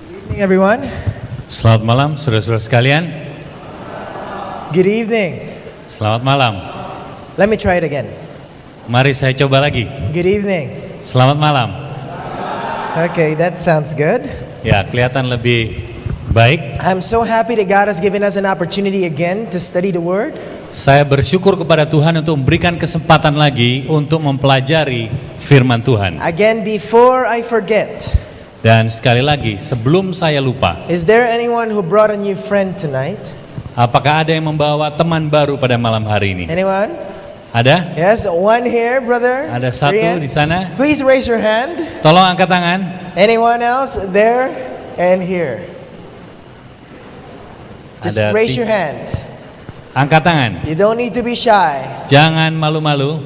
Evening, everyone. Selamat malam saudara-saudara sekalian. Good evening. Selamat malam. Let me try it again. Mari saya coba lagi. Good evening. Selamat malam. Okay, that sounds good. Ya, kelihatan lebih baik. I'm so happy that God has given us an opportunity again to study the Word. Saya bersyukur kepada Tuhan untuk memberikan kesempatan lagi untuk mempelajari firman Tuhan. Again, before I forget, Dan sekali lagi, sebelum saya lupa, is there anyone who brought a new friend tonight? apakah ada yang membawa teman baru pada malam hari ini? Anyone? Ada? Yes, one here, brother. Ada satu Rian. di sana. Please raise your hand. Tolong angkat tangan. Anyone else there and here? Just Ada raise tiga. your hand. Angkat tangan. You don't need to be shy. Jangan malu-malu.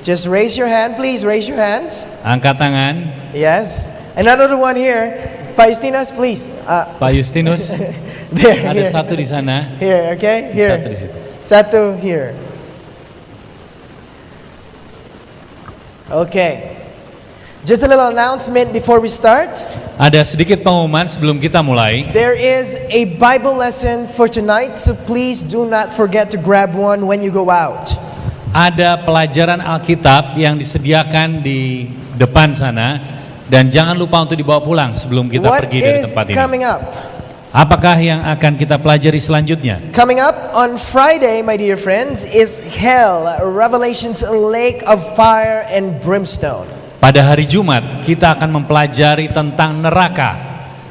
Just raise your hand, please. Raise your hands. Angkat tangan. Yes. Another one here. Pak Justinas, please. Pak Justinus. There. Ada here. satu di sana. Here, okay? Here. Satu di situ. Satu here. Okay. Just a little announcement before we start. Ada sedikit pengumuman sebelum kita mulai. There is a Bible lesson for tonight, so please do not forget to grab one when you go out. Ada pelajaran Alkitab yang disediakan di depan sana dan jangan lupa untuk dibawa pulang sebelum kita What pergi dari is tempat ini. coming up? Apakah yang akan kita pelajari selanjutnya? Coming up on Friday, my dear friends, is Hell, Revelation's lake of fire and brimstone. Pada hari Jumat kita akan mempelajari tentang neraka,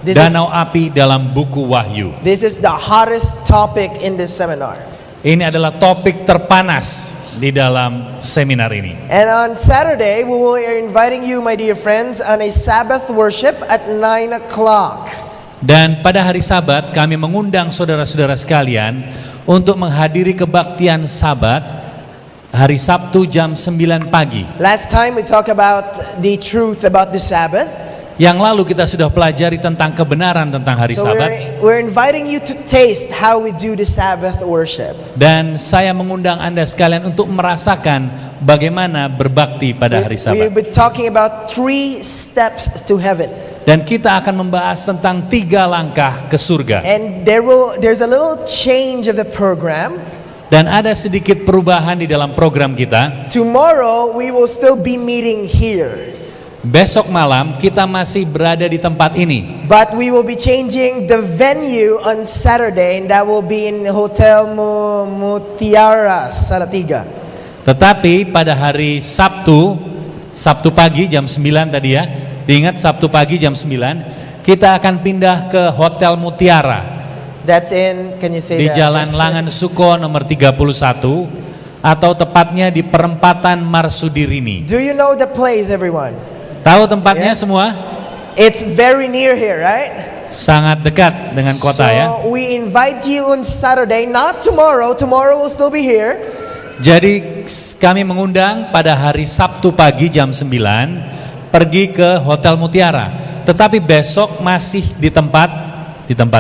danau api dalam buku Wahyu. This is the hottest topic in this seminar. Ini adalah topik terpanas di dalam seminar ini. And on Saturday, we will be inviting you, my dear friends, on a Sabbath worship at 9 o'clock. Dan pada hari Sabat kami mengundang saudara-saudara sekalian untuk menghadiri kebaktian Sabat hari Sabtu jam 9 pagi. Last time we talked about the truth about the Sabbath. Yang lalu kita sudah pelajari tentang kebenaran tentang hari So Sabat. we're inviting you to taste how we do the Sabbath worship. Dan saya mengundang Anda sekalian untuk merasakan bagaimana berbakti pada hari We'll Sabat. be talking about 3 steps to heaven. Dan kita akan membahas tentang 3 langkah ke surga. And there's a little change of the program. Dan ada sedikit perubahan di dalam program kita. Tomorrow we will still be meeting here. Besok malam kita masih berada di tempat ini. But we will be changing the venue on Saturday, and that will be in Hotel Mutiara Salatiga. Tetapi pada hari Sabtu pagi jam 9 tadi ya. Diingat Sabtu pagi jam 9 kita akan pindah ke Hotel Mutiara. That's in, can you say Di that? Jalan Langan Suko nomor 31 atau tepatnya di perempatan Marsudirini. Do you know the place, everyone? Tahu tempatnya Yeah. semua? It's very near here, right? Sangat dekat dengan kota ya. So we invite you on Saturday, not tomorrow. Tomorrow we'll still be here. Jadi kami mengundang pada hari Sabtu pagi jam 9 pergi ke Hotel Mutiara. Tetapi besok masih di tempat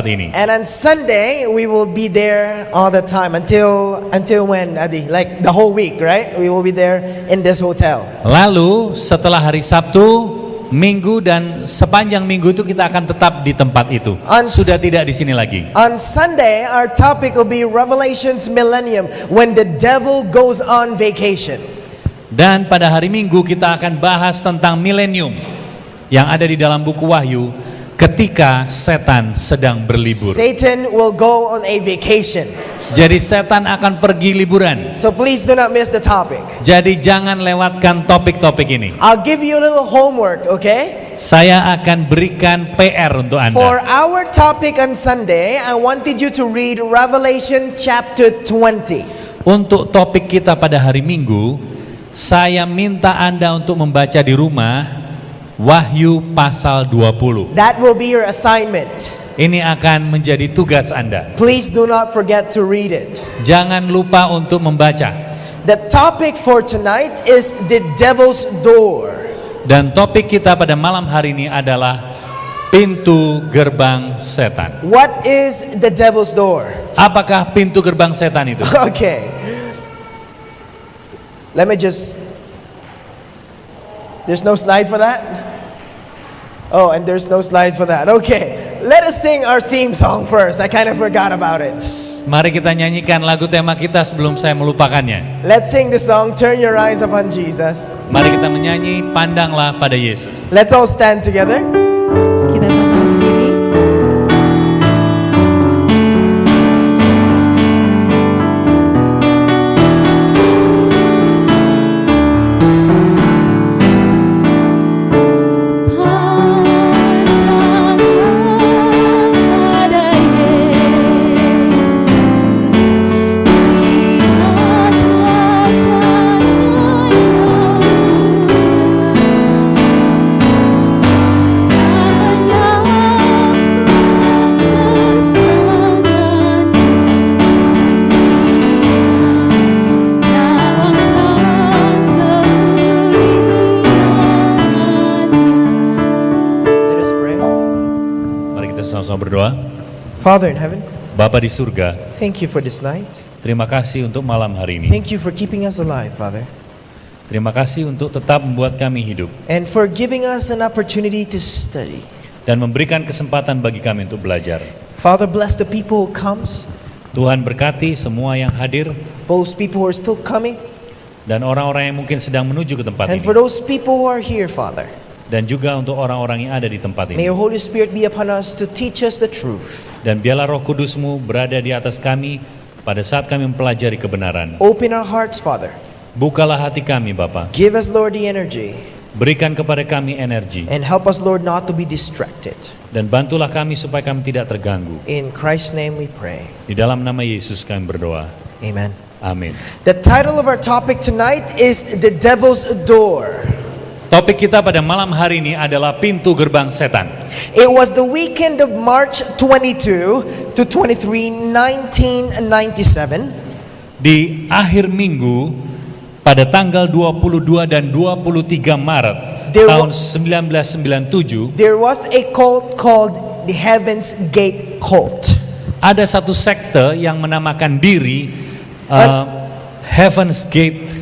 ini. And on Sunday we will be there all the time until when, Adi? Like the whole week, right? We will be there in this hotel. Lalu setelah hari Sabtu, Minggu dan sepanjang minggu itu kita akan tetap di tempat itu. Sudah tidak di sini lagi. On Sunday our topic will be Revelation's millennium, when the devil goes on vacation. Dan pada hari Minggu kita akan bahas tentang milenium yang ada di dalam buku Wahyu ketika setan sedang berlibur. Satan will go on a vacation. Jadi setan akan pergi liburan. So please do not miss the topic. Jadi jangan lewatkan topik-topik ini. I'll give you a little homework, okay? Saya akan berikan PR untuk For Anda. our topic on Sunday, I wanted you to read Revelation chapter 20. Untuk topik kita pada hari Minggu, saya minta Anda untuk membaca di rumah Wahyu pasal 20. That will be your assignment. Ini akan menjadi tugas Anda. Please do not forget to read it. Jangan lupa untuk membaca. The topic for tonight is the devil's door. Dan topik kita pada malam hari ini adalah pintu gerbang setan. What is the devil's door? Apakah pintu gerbang setan itu? Okay. Let me just... There's no slide for that? Oh, and there's no slide for that. Okay. let us sing our theme song first. I kind of forgot about it. Mari kita nyanyikan lagu tema kita sebelum saya melupakannya. Let's sing the song, Turn Your Eyes Upon Jesus. Mari kita menyanyi, pandanglah pada Yesus. Let's all stand together. Kita sama-sama berdiri. Let us pray. Mari kita sama-sama berdoa. Father in heaven, Bapa di surga, thank you for this night. terima kasih untuk malam hari ini. Thank you for keeping us alive, Father. Terima kasih untuk tetap membuat kami hidup And for giving us an opportunity to study. dan memberikan kesempatan bagi kami untuk belajar. Father, bless the people who comes, Tuhan berkati semua yang hadir those people who are still coming, dan orang-orang yang mungkin sedang menuju ke tempat and ini. for those people who are here, Father. Dan juga untuk orang-orang yang ada di tempat May ini. your Holy Spirit be upon us to teach us the truth. Dan biarlah Roh Kudus-Mu berada di atas kami pada saat kami mempelajari kebenaran. Open our hearts, Father. Bukalah hati kami, Bapa. Give us, Lord, the energy. Berikan kepada kami energi. And help us, Lord, not to be distracted. Dan bantulah kami supaya kami tidak terganggu. In Christ's name we pray. Di dalam nama Yesus kami berdoa. Amen. Amin. The title of our topic tonight is The Devil's Door. Topik kita pada malam hari ini adalah pintu gerbang setan. It was the weekend of March 22 to 23, 1997. Di akhir minggu pada tanggal 22 dan 23 Maret There tahun wa- 1997, There was a cult called the Heaven's Gate Cult. ada satu sekte yang menamakan diri Heaven's Gate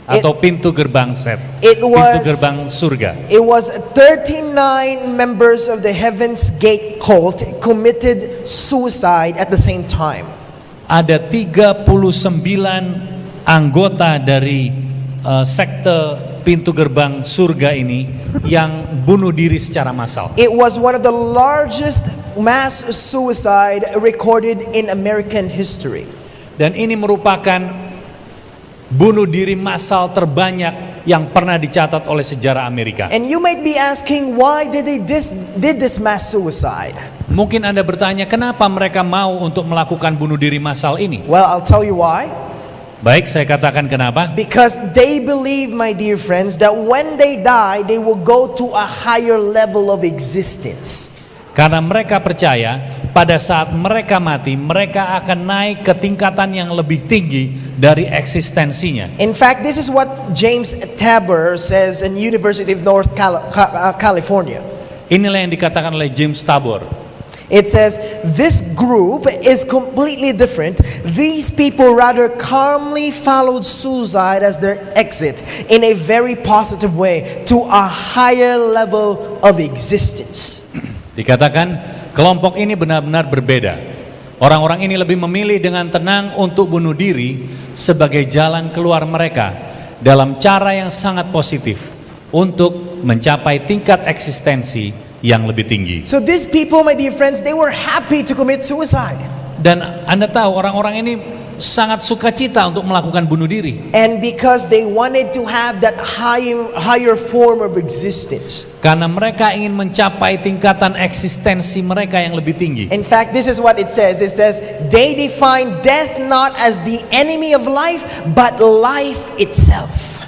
atau pintu gerbang It pintu was- gerbang surga. It was 39 members of the Heaven's Gate Cult committed suicide at the same time. Ada 39 anggota dari sekte pintu gerbang surga ini yang bunuh diri secara massal. It was one of the largest mass suicide recorded in American history. Dan ini merupakan bunuh diri massal terbanyak yang pernah dicatat oleh sejarah Amerika. And you might be asking, why did they did this mass suicide? Mungkin Anda bertanya, kenapa mereka mau untuk melakukan bunuh diri massal ini? Well, I'll tell you why. Baik, saya katakan kenapa. Because they believe, my dear friends, that when they die, they will go to a higher level of existence. Karena mereka percaya pada saat mereka mati, mereka akan naik ke tingkatan yang lebih tinggi dari eksistensinya. In fact, this is what James Tabor says in University of North California. Inilah yang dikatakan oleh James Tabor. It says, this group is completely different. These people rather calmly followed suicide as their exit in a very positive way to a higher level of existence. Dikatakan kelompok ini benar-benar berbeda. Orang-orang ini lebih memilih dengan tenang untuk bunuh diri sebagai jalan keluar mereka dalam cara yang sangat positif untuk mencapai tingkat eksistensi yang lebih tinggi. So these people, my dear friends, they were happy to commit suicide. Dan Anda tahu orang-orang ini sangat sukacita untuk melakukan bunuh diri. And because they wanted to have that higher form of existence. Karena mereka ingin mencapai tingkatan eksistensi mereka yang lebih tinggi. In fact, this is what it says. It says, they define death not as the enemy of life, but life itself.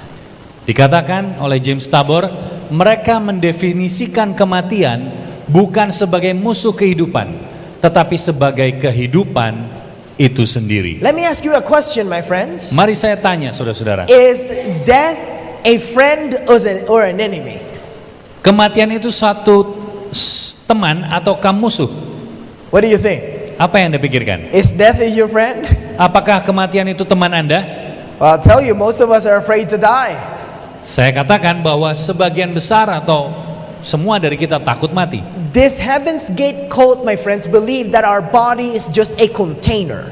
Dikatakan oleh James Tabor, mereka mendefinisikan kematian bukan sebagai musuh kehidupan, tetapi sebagai kehidupan itu sendiri. Let me ask you a question, my friends. Mari saya tanya saudara-saudara, Is death a friend or an enemy? kematian itu suatu teman ataukah musuh? What do you think? Apa yang Anda pikirkan? Is death your friend? Apakah kematian itu teman Anda? Well, I'll tell you, most of us are afraid to die. Saya katakan bahwa sebagian besar atau semua dari kita takut mati. This Heaven's Gate cult, my friends, believe that our body is just a container.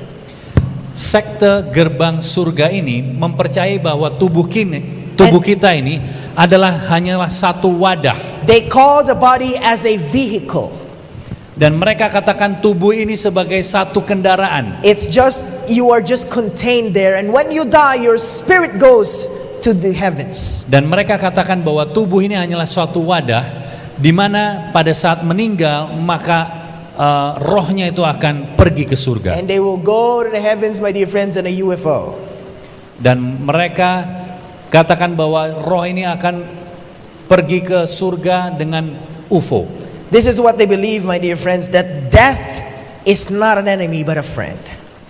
Sekte gerbang surga ini mempercayai bahwa tubuh kita ini adalah hanyalah satu wadah. They call the body as a vehicle. Dan mereka katakan tubuh ini sebagai satu kendaraan. It's just, you are just contained there, and when you die, your spirit goes to the heavens. Dan mereka katakan bahwa tubuh ini hanyalah suatu wadah di mana pada saat meninggal maka rohnya itu akan pergi ke surga. And they will go to the heavens, my dear friends, in a UFO. Dan mereka katakan bahwa roh ini akan pergi ke surga dengan UFO. This is what they believe, my dear friends, that death is not an enemy but a friend.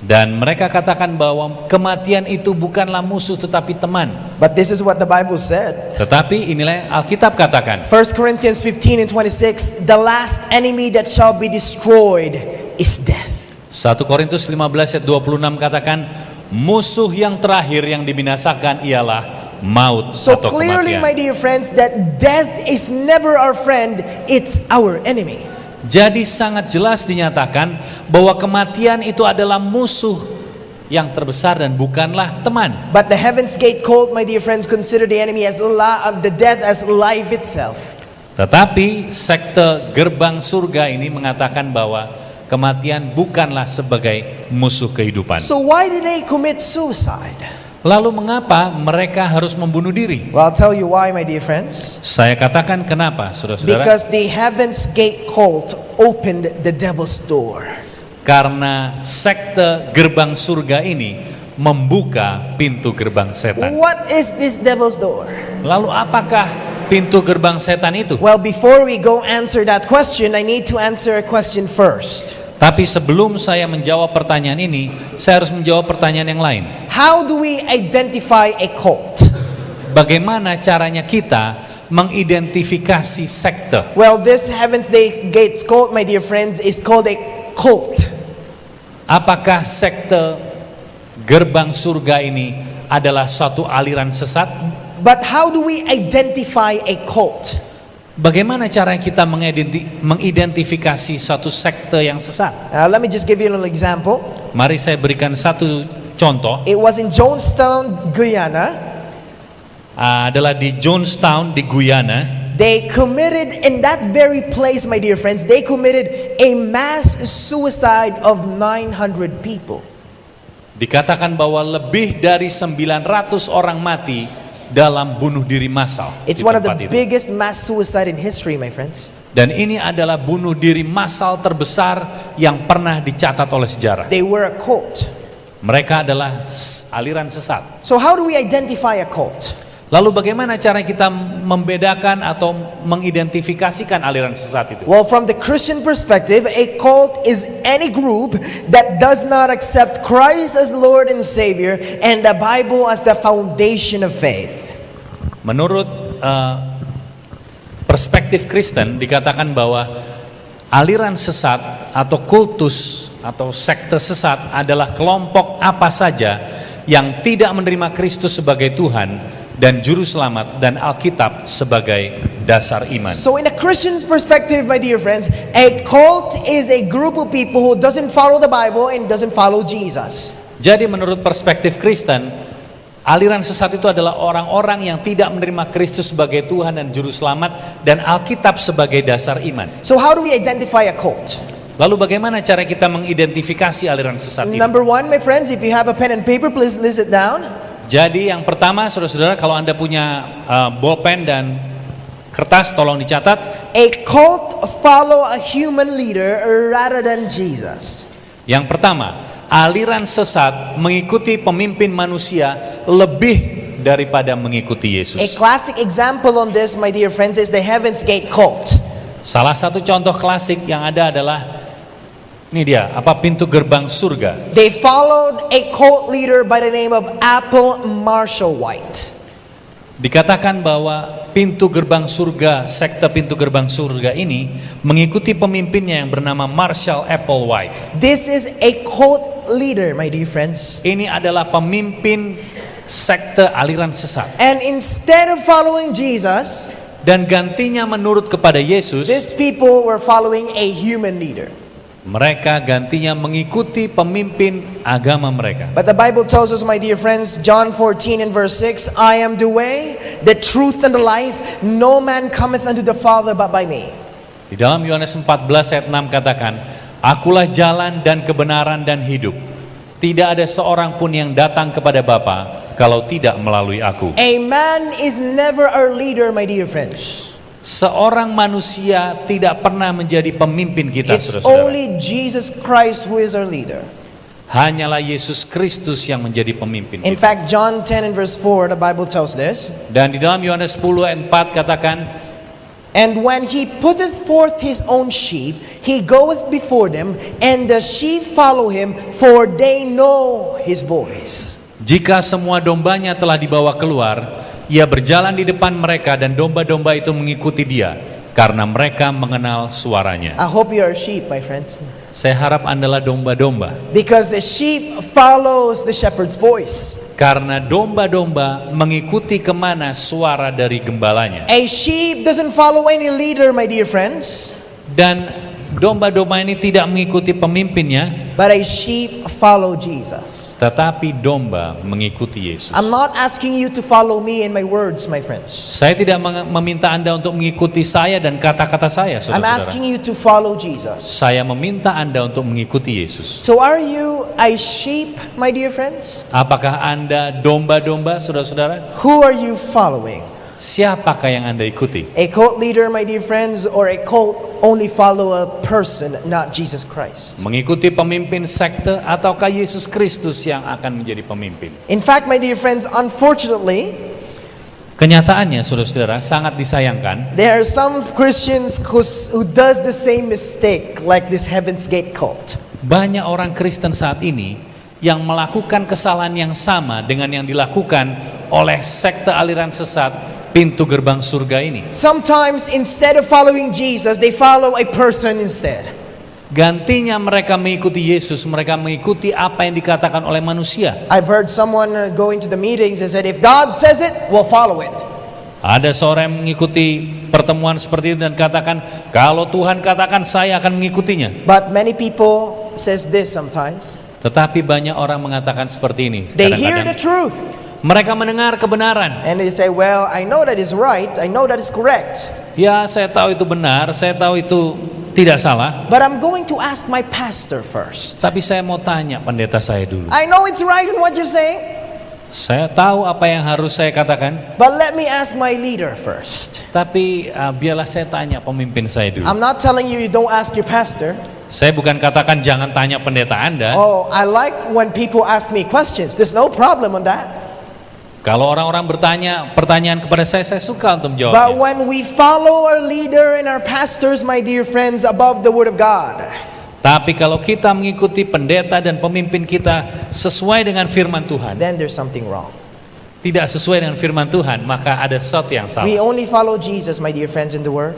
Dan mereka katakan bahwa kematian itu bukanlah musuh tetapi teman. But this is what the Bible said. Tetapi inilah yang Alkitab katakan. 1 Corinthians 15 and 26, the last enemy that shall be destroyed is death. 1 Korintus 15 ayat 26 katakan, musuh yang terakhir yang dibinasakan ialah maut So atau clearly, kematian. my dear friends, that death is never our friend, it's our enemy. Jadi sangat jelas dinyatakan bahwa kematian itu adalah musuh yang terbesar dan bukanlah teman. But the Heaven's Gate cult, my dear friends, consider the enemy as the death as life itself. Tetapi sekte gerbang surga ini mengatakan bahwa kematian bukanlah sebagai musuh kehidupan. So why did they commit suicide? Lalu mengapa mereka harus membunuh diri? Well, I'll tell you why, my dear friends. Saya katakan kenapa, saudara-saudara? Because the Heaven's Gate cult opened the devil's door. Karena sekte gerbang surga ini membuka pintu gerbang setan. What is this devil's door? Lalu apakah pintu gerbang setan itu? Well, before we go answer that question, I need to answer a question first. Tapi sebelum saya menjawab pertanyaan ini, saya harus menjawab pertanyaan yang lain. How do we identify a cult? Bagaimana caranya kita mengidentifikasi sekte? Well, this Heaven's Gate cult, my dear friends, is called a cult. Apakah sekte gerbang surga ini adalah suatu aliran sesat? But how do we identify a cult? Bagaimana cara kita mengidentifikasi suatu sekte yang sesat? Let me just give you a little example. Mari saya berikan satu contoh. It was in Jonestown, Guyana. Adalah di Jonestown di Guyana. They committed, in that very place, my dear friends, they committed a mass suicide of 900 people. Dikatakan bahwa lebih dari 900 orang mati dalam bunuh diri massal. It's one of the biggest mass suicide in history, my friends. Dan ini adalah bunuh diri massal terbesar yang pernah dicatat oleh sejarah. They were a cult. Mereka adalah aliran sesat. So how do we identify a cult? Lalu bagaimana cara kita membedakan atau mengidentifikasikan aliran sesat itu? Well, from the Christian perspective, a cult is any group that does not accept Christ as Lord and Savior and the Bible as the foundation of faith. Menurut perspektif Kristen dikatakan bahwa aliran sesat atau kultus atau sekte sesat adalah kelompok apa saja yang tidak menerima Kristus sebagai Tuhan dan juru selamat dan Alkitab sebagai dasar iman. So in a Christian's perspective, my dear friends, a cult is a group of people who doesn't follow the Bible and doesn't follow Jesus. Jadi menurut perspektif Kristen, aliran sesat itu adalah orang-orang yang tidak menerima Kristus sebagai Tuhan dan juru selamat dan Alkitab sebagai dasar iman. So how do we identify a cult? Lalu bagaimana cara kita mengidentifikasi aliran sesat ini? Number one, my friends, if you have a pen and paper, please list it down. Jadi yang pertama, saudara-saudara, kalau Anda punya bolpen dan kertas, tolong dicatat. A cult follow a human leader rather than Jesus. Yang pertama, aliran sesat mengikuti pemimpin manusia lebih daripada mengikuti A Yesus. classic example on this, my dear friends, is the Heaven's Gate cult. Salah satu contoh klasik yang ada adalah ini dia, pintu gerbang surga. They followed a cult leader by the name of Apple Marshall White. Dikatakan bahwa pintu gerbang surga, sekte pintu gerbang surga ini mengikuti pemimpinnya yang bernama Marshall Applewhite. This is a cult leader, my dear friends. Ini adalah pemimpin sekte aliran sesat. And instead of following Jesus, dan gantinya menurut kepada Yesus, these people were following a human leader. mereka gantinya mengikuti pemimpin agama mereka. But the Bible tells us, my dear friends, John 14 and verse 6, I am the way, the truth, and the life. No man cometh unto the Father but by me. Di dalam Yohanes 14 ayat 6 katakan, Akulah jalan dan kebenaran dan hidup. Tidak ada seorang pun yang datang kepada Bapa kalau tidak melalui aku. A man is never our leader, my dear friends. Seorang manusia tidak pernah menjadi pemimpin kita, It's saudara-saudara. only Jesus Christ who is our leader. Hanyalah Yesus Kristus yang menjadi pemimpin In kita. fact, John 10 and verse 4, the Bible tells this. Dan di dalam Yohanes 10 ayat 4 katakan, And when he putteth forth his own sheep, he goeth before them, and the sheep follow him, for they know his voice. jika semua dombanya telah dibawa keluar, ia berjalan di depan mereka dan domba-domba itu mengikuti dia, karena mereka mengenal suaranya. I hope you are sheep, my friends. Saya harap Anda adalah domba-domba. Because the sheep follows the shepherd's voice. Karena domba-domba mengikuti kemana suara dari gembalanya. A sheep doesn't follow any leader, my dear friends. Dan domba-domba ini tidak mengikuti pemimpinnya, But a sheep follow Jesus. tetapi domba mengikuti Yesus. I'm not asking you to follow me and my words, my friends. Saya tidak meminta Anda untuk mengikuti saya dan kata-kata saya, I'm asking saudara-saudara. you to follow Jesus. Saya meminta Anda untuk mengikuti Yesus. So are you a sheep, my dear friends? Apakah Anda domba-domba, saudara-saudara? Who are you following? Siapakah yang Anda ikuti? A cult leader, my dear friends, or a cult only follow a person, not Jesus Christ? Mengikuti pemimpin sekte ataukah Yesus Kristus yang akan menjadi pemimpin? In fact, my dear friends, unfortunately, Kenyataannya, saudara-saudara, sangat disayangkan. there are some Christians who does the same mistake like this Heaven's Gate cult. Banyak orang Kristen saat ini yang melakukan kesalahan yang sama dengan yang dilakukan oleh sekte aliran sesat pintu gerbang surga ini. Sometimes instead of following Jesus, they follow a person instead. Gantinya mereka mengikuti Yesus, mereka mengikuti apa yang dikatakan oleh manusia. I've heard someone going to the meetings and said, if God says it, we'll follow it. Ada seorang yang mengikuti pertemuan seperti itu dan katakan, kalau Tuhan katakan saya akan mengikutinya. But many people says this sometimes. Tetapi banyak orang mengatakan seperti ini. They hear the Kadang-kadang truth mereka mendengar kebenaran. and they say, well, I know that is right. I know that is correct. Ya, saya tahu itu benar, saya tahu itu tidak salah. But I'm going to ask my pastor first. Tapi saya mau tanya pendeta saya dulu. I know it's right in what you're saying, Saya tahu apa yang harus saya katakan. but let me ask my leader first. Tapi biarlah saya tanya pemimpin saya dulu. I'm not telling you don't ask your pastor. Saya bukan katakan jangan tanya pendeta Anda. Oh, I like when people ask me questions. There's no problem on that. Kalau orang-orang bertanya pertanyaan kepada saya suka untuk But menjawabnya. when we follow our leader and our pastors, my dear friends, above the word of God, Tapi kalau kita mengikuti pendeta dan pemimpin kita sesuai dengan firman Tuhan, then there's something wrong. tidak sesuai dengan firman Tuhan, maka ada sesuatu yang salah. We only follow Jesus, my dear friends, in the word.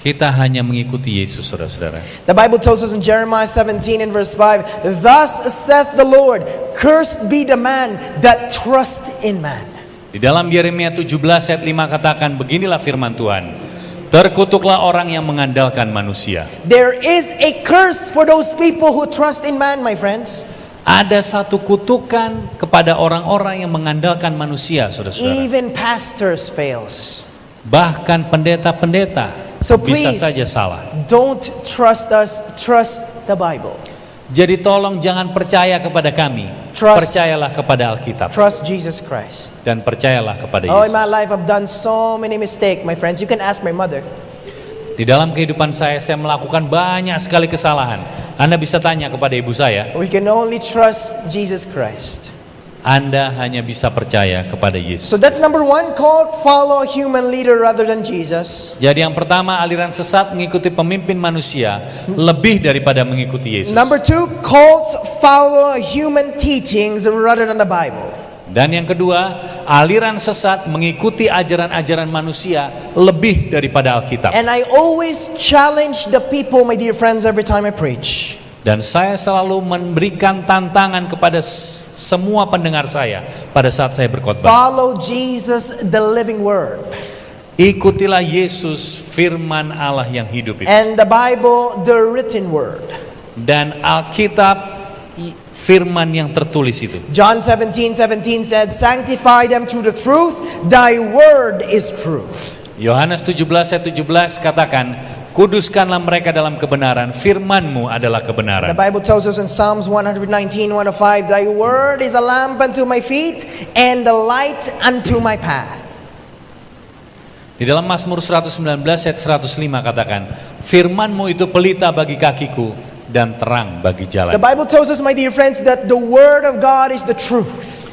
Kita hanya mengikuti Yesus, saudara-saudara. The Bible tells us in Jeremiah 17 and verse 5, thus saith the Lord, cursed be the man that trust in man. Di dalam Yeremia 17 ayat 5 katakan, beginilah firman Tuhan. Terkutuklah orang yang mengandalkan manusia. There is a curse for those people who trust in man, my friends. Ada satu kutukan kepada orang-orang yang mengandalkan manusia, saudara-saudara. Even pastors fails. Bahkan pendeta-pendeta So bisa please, saja salah. don't trust us, trust the Bible. Jadi tolong jangan percaya kepada kami. Trust. Percayalah kepada Alkitab. Trust Jesus Christ. Dan percayalah kepada Oh, in my Yesus. life I've done so many mistakes, my friends. You can ask my mother. Di dalam kehidupan saya melakukan banyak sekali kesalahan. Anda bisa tanya kepada ibu saya. We can only trust Jesus Christ. Anda hanya bisa percaya kepada Yesus. So that's number one, called follow a human leader rather than Jesus. Jadi yang pertama, aliran sesat mengikuti pemimpin manusia lebih daripada mengikuti Yesus. Number two, cults follow human teachings rather than the Bible. Dan yang kedua, aliran sesat mengikuti ajaran-ajaran manusia lebih daripada Alkitab. And I always challenge the people, my dear friends, every time I preach. Dan saya selalu memberikan tantangan kepada semua pendengar saya pada saat saya berkhotbah. Follow Jesus, the living word. Ikutilah Yesus, firman Allah yang hidup itu. And the Bible, the written word. Dan Alkitab, firman yang tertulis itu. John 17:17 said, "Sanctify them through the truth, thy word is truth." Yohanes 17 ayat 17 katakan, kuduskanlah mereka dalam kebenaran, firman-Mu adalah The kebenaran. Bible tells us in Psalms 119:105, "Thy word is a lamp unto my feet and a light unto my path." Di dalam Mazmur 119 ayat 105 katakan, firman-Mu itu pelita bagi kakiku dan terang bagi The jalan. Bible tells us, my dear friends, that the word of God is the truth.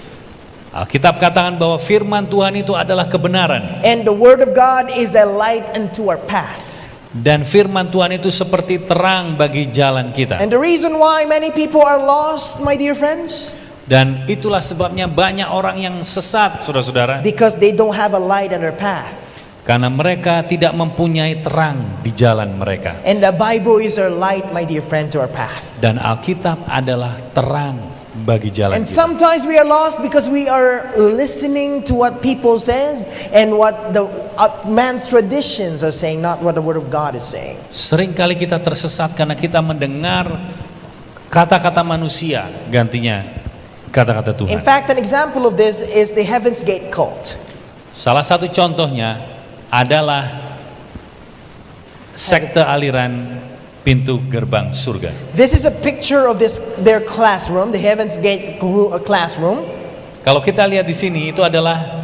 Alkitab katakan bahwa firman Tuhan itu adalah kebenaran. And the word of God is a light unto our path. Dan firman Tuhan itu seperti terang bagi jalan kita. And the reason why many people are lost, my dear friends, Dan itulah sebabnya banyak orang yang sesat, saudara-saudara. because they don't have a light on their path. Karena mereka tidak mempunyai terang di jalan mereka. And the Bible is our light, my dear friend, to our path. Dan Alkitab adalah terang bagi jalan And kita. sometimes we are lost because we are listening to what people says and what the man's traditions are saying, not what the word of God is saying. Seringkali kita tersesat karena kita mendengar kata-kata manusia gantinya kata-kata In Tuhan. fact, an example of this is the Heaven's Gate cult. Salah satu contohnya adalah sekte aliran pintu gerbang surga. This is a picture of their classroom, the Heaven's Gate classroom. Kalau kita lihat di sini itu adalah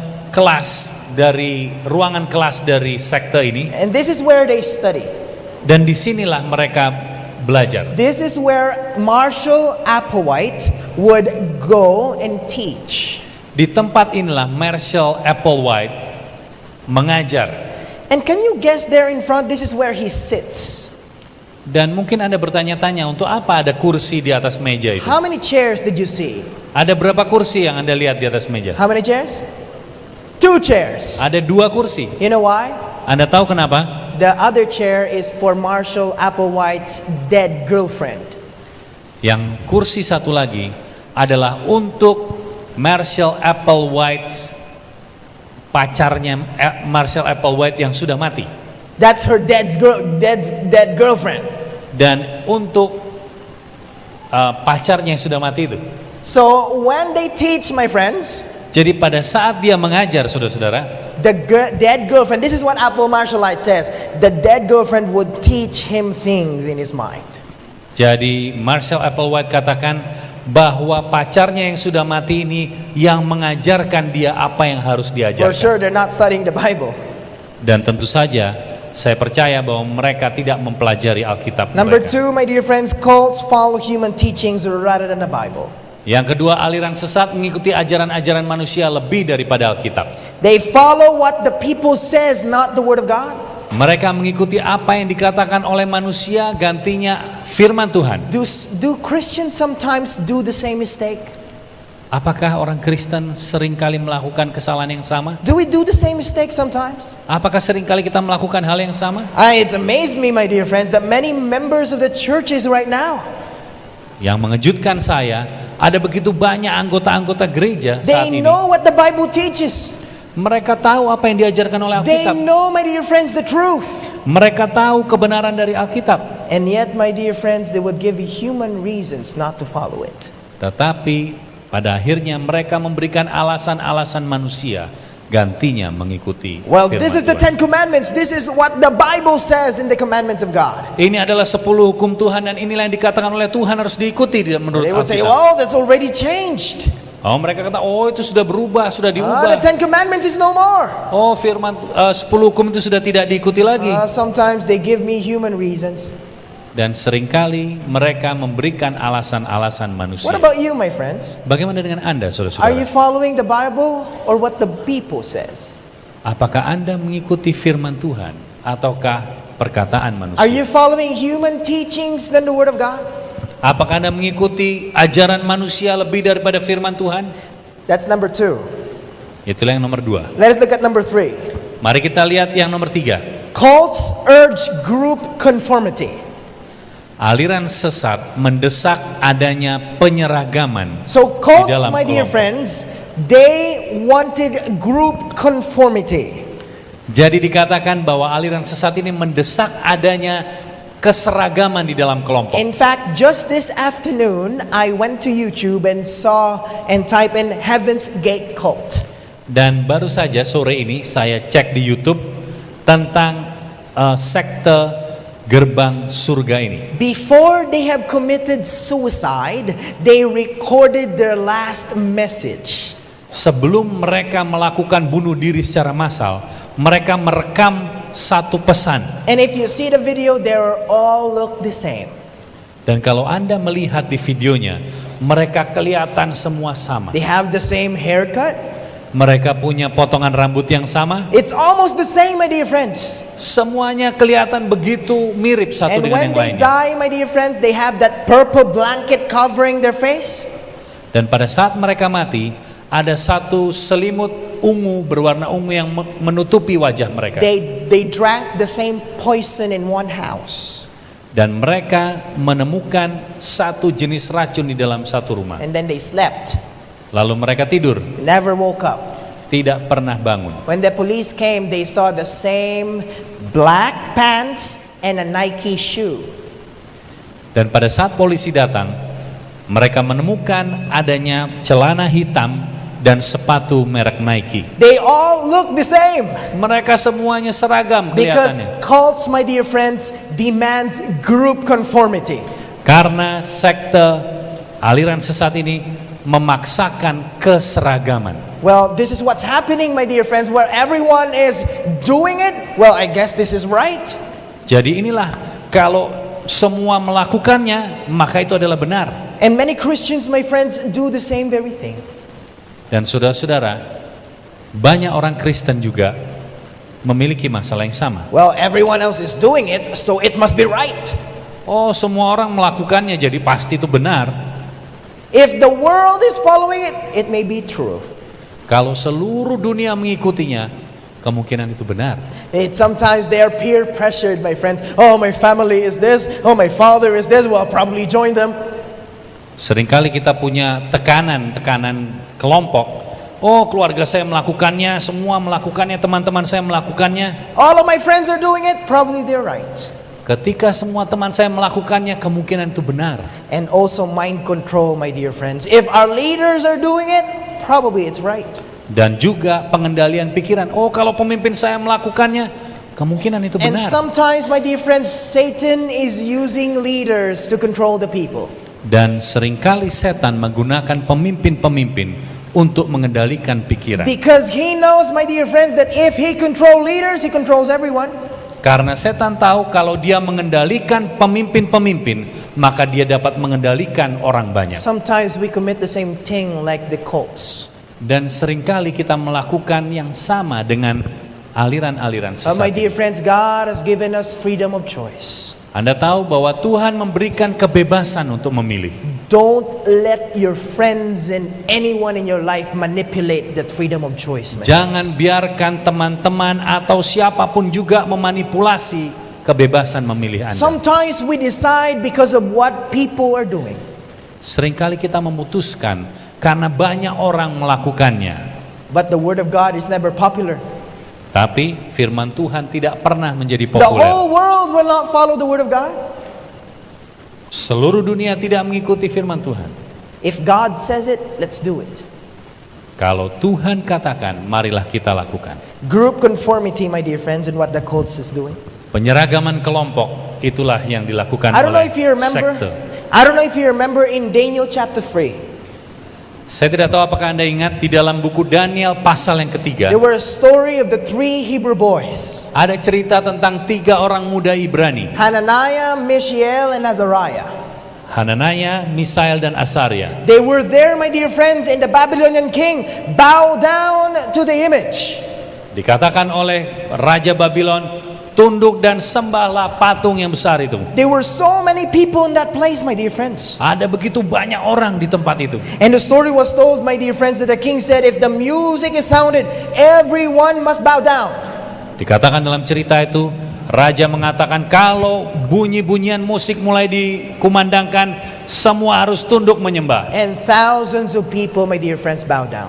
ruangan kelas dari sekte ini, And this is where they study. dan disinilah mereka belajar. This is where Marshall Applewhite would go and teach. Di tempat inilah Marshall Applewhite mengajar. And can you guess there in front, this is where he sits. Dan mungkin Anda bertanya-tanya, untuk apa ada kursi di atas meja itu? How many chairs did you see? Ada berapa kursi yang Anda lihat di atas meja? How many chairs? 2 chairs. Ada 2 kursi. You know why? Anda tahu kenapa? The other chair is for Marshall Applewhite's dead girlfriend. Yang kursi satu lagi adalah untuk Marshall Applewhite's pacarnya, Marshall Applewhite yang sudah mati. That's her dead girlfriend. Dan untuk pacarnya yang sudah mati itu. So when they teach, my friends, Jadi pada saat dia mengajar, saudara-saudara, the dead girlfriend, this is what Marshallite says, the dead girlfriend would teach him things in his mind. jadi Marshall Applewhite katakan bahwa pacarnya yang sudah mati ini yang mengajarkan dia apa yang harus For diajarkan. sure, they're not studying the Bible. Dan tentu saja saya percaya bahwa mereka tidak mempelajari Alkitab Number mereka. 2, my dear friends, cults follow human teachings rather than the Bible. Yang kedua, aliran sesat mengikuti ajaran-ajaran manusia lebih daripada Alkitab. They follow what the people says, not the word of God. Mereka mengikuti apa yang dikatakan oleh manusia, gantinya firman Tuhan. Do Christians sometimes do the same mistake? Apakah orang Kristen seringkali melakukan kesalahan yang sama? Do we do the same mistake sometimes? Apakah seringkali kita melakukan hal yang sama? It's amazed me, my dear friends, that many members of the churches right now, Yang mengejutkan saya, ada begitu banyak anggota-anggota gereja saat they ini. know what the Bible teaches. Mereka tahu apa yang diajarkan oleh They Alkitab. know, my dear friends, the truth. Mereka tahu kebenaran dari Alkitab. And yet, my dear friends, they would give you human reasons not to follow it. Tetapi pada akhirnya mereka memberikan alasan-alasan manusia, gantinya mengikuti Well, firman this is the Tuhan. 10 Commandments. This is what the Bible says in the commandments of God. Ini adalah 10 hukum Tuhan dan inilah yang dikatakan oleh Tuhan harus diikuti menurut They would say, Alkitab. oh, that's already changed. Oh, mereka kata, oh itu sudah berubah, sudah The diubah. 10 Commandments is no more. Oh firman 10 hukum itu sudah tidak diikuti lagi. Sometimes they give me human reasons. Dan seringkali mereka memberikan alasan-alasan manusia. What about you, my friends? Bagaimana dengan Anda, Are you saudara-saudara? following the Bible or what the people says? Apakah Anda mengikuti firman Tuhan ataukah perkataan Are you manusia? following human teachings than the Word of God? Apakah Anda mengikuti ajaran manusia lebih daripada firman Tuhan? That's number 2. Itulah yang nomor 2. Let us look at number 3. Mari kita lihat yang nomor 3. Cults urge group conformity. Aliran sesat mendesak adanya penyeragaman. So cults, dalam my dear kelompok. friends, they wanted group conformity. Jadi dikatakan bahwa aliran sesat ini mendesak adanya keseragaman di dalam kelompok. In fact, just this afternoon, I went to YouTube and saw and type in Heaven's Gate Cult. Dan baru saja sore ini saya cek di YouTube tentang sekte gerbang surga ini. Before they have committed suicide, they recorded their last message. Sebelum mereka melakukan bunuh diri secara massal, mereka merekam satu pesan. And if you see the video, they all look the same. Dan kalau Anda melihat di videonya, mereka kelihatan semua sama. They have the same haircut. Mereka punya potongan rambut yang sama. It's almost the same, my dear friends. Semuanya kelihatan begitu mirip satu And dengan when yang they lainnya. die, my dear friends, they have that purple blanket covering their face. Dan pada saat mereka mati, ada satu selimut ungu berwarna ungu yang menutupi wajah mereka. They drank the same poison in one house. Dan mereka menemukan satu jenis racun di dalam satu rumah. And then they slept. Lalu mereka tidur, Never woke up. tidak pernah bangun. When the police came, they saw the same black pants and a Nike shoe. Dan pada saat polisi datang, mereka menemukan adanya celana hitam dan sepatu merek Nike. They all look the same. Mereka semuanya seragam Because kelihatannya. cults, my dear friends, demands group conformity. Karena sekte aliran sesat ini memaksakan keseragaman. Well, this is what's happening, my dear friends, where everyone is doing it. Well, I guess this is right. Jadi inilah, kalau semua melakukannya, maka itu adalah benar. And many Christians, my friends, do the same very thing. Dan saudara-saudara, banyak orang Kristen juga memiliki masalah yang sama. Well, everyone else is doing it, so it must be right. Oh, semua orang melakukannya, jadi pasti itu benar. If the world is following it, it may be true. Kalau seluruh dunia mengikutinya, kemungkinan itu benar. Sometimes they are peer pressured, my friends. Oh, my family is this. Oh, my father is this. Well, I'll probably join them. Seringkali kita punya tekanan kelompok. Oh, keluarga saya melakukannya, semua melakukannya, teman-teman saya melakukannya. All of my friends are doing it. Probably they're right. Ketika semua teman saya melakukannya, kemungkinan itu benar. And also mind control, my dear friends. If our leaders are doing it, probably it's right. Dan juga pengendalian pikiran. Oh, kalau pemimpin saya melakukannya, kemungkinan itu And benar. sometimes, my dear friends, Satan is using leaders to control the people. Dan seringkali setan menggunakan pemimpin-pemimpin untuk mengendalikan pikiran. Because he knows, my dear friends, that if he controls leaders, he controls everyone. Karena setan tahu kalau dia mengendalikan pemimpin-pemimpin, maka dia dapat mengendalikan orang banyak. Sometimes we commit the same thing like the cults. Dan seringkali kita melakukan yang sama dengan aliran-aliran But my sesat. dear friends, God has given us freedom of choice. Anda tahu bahwa Tuhan memberikan kebebasan untuk memilih. Don't let your friends and anyone in your life manipulate that freedom of choice. my Jangan friends. biarkan teman-teman atau siapapun juga memanipulasi kebebasan memilih Anda. Sometimes we decide because of what people are doing. Seringkali kita memutuskan karena banyak orang melakukannya. But the word of God is never popular. Tapi firman Tuhan tidak pernah menjadi The populer. whole world will not follow the word of God. Seluruh dunia tidak mengikuti firman Tuhan. If God says it, let's do it. Kalau Tuhan katakan, marilah kita lakukan. Group conformity, my dear friends, and what the cults is doing. Penyeragaman kelompok, itulah yang dilakukan I don't know oleh if you remember. sekte. I don't know if you remember in Daniel chapter 3. Saya tidak tahu apakah Anda ingat di dalam buku Daniel pasal yang ketiga. There were a story of the 3 Hebrew boys. Ada cerita tentang 3 orang muda Ibrani. Hananiah, Mishael, and Azariah. Hananiah, Misael, dan Asaria. They were there, my dear friends, and the Babylonian king bowed down to the image. Dikatakan oleh Raja Babylon, tunduk dan sembahlah patung yang besar itu. There were so many people in that place, my dear friends. Ada begitu banyak orang di tempat itu. And the story was told, my dear friends, that the king said, if the music is sounded, everyone must bow down. Dikatakan dalam cerita itu, Raja mengatakan kalau bunyi-bunyian musik mulai dikumandangkan, semua harus tunduk menyembah. And thousands of people, my dear friends, bow down.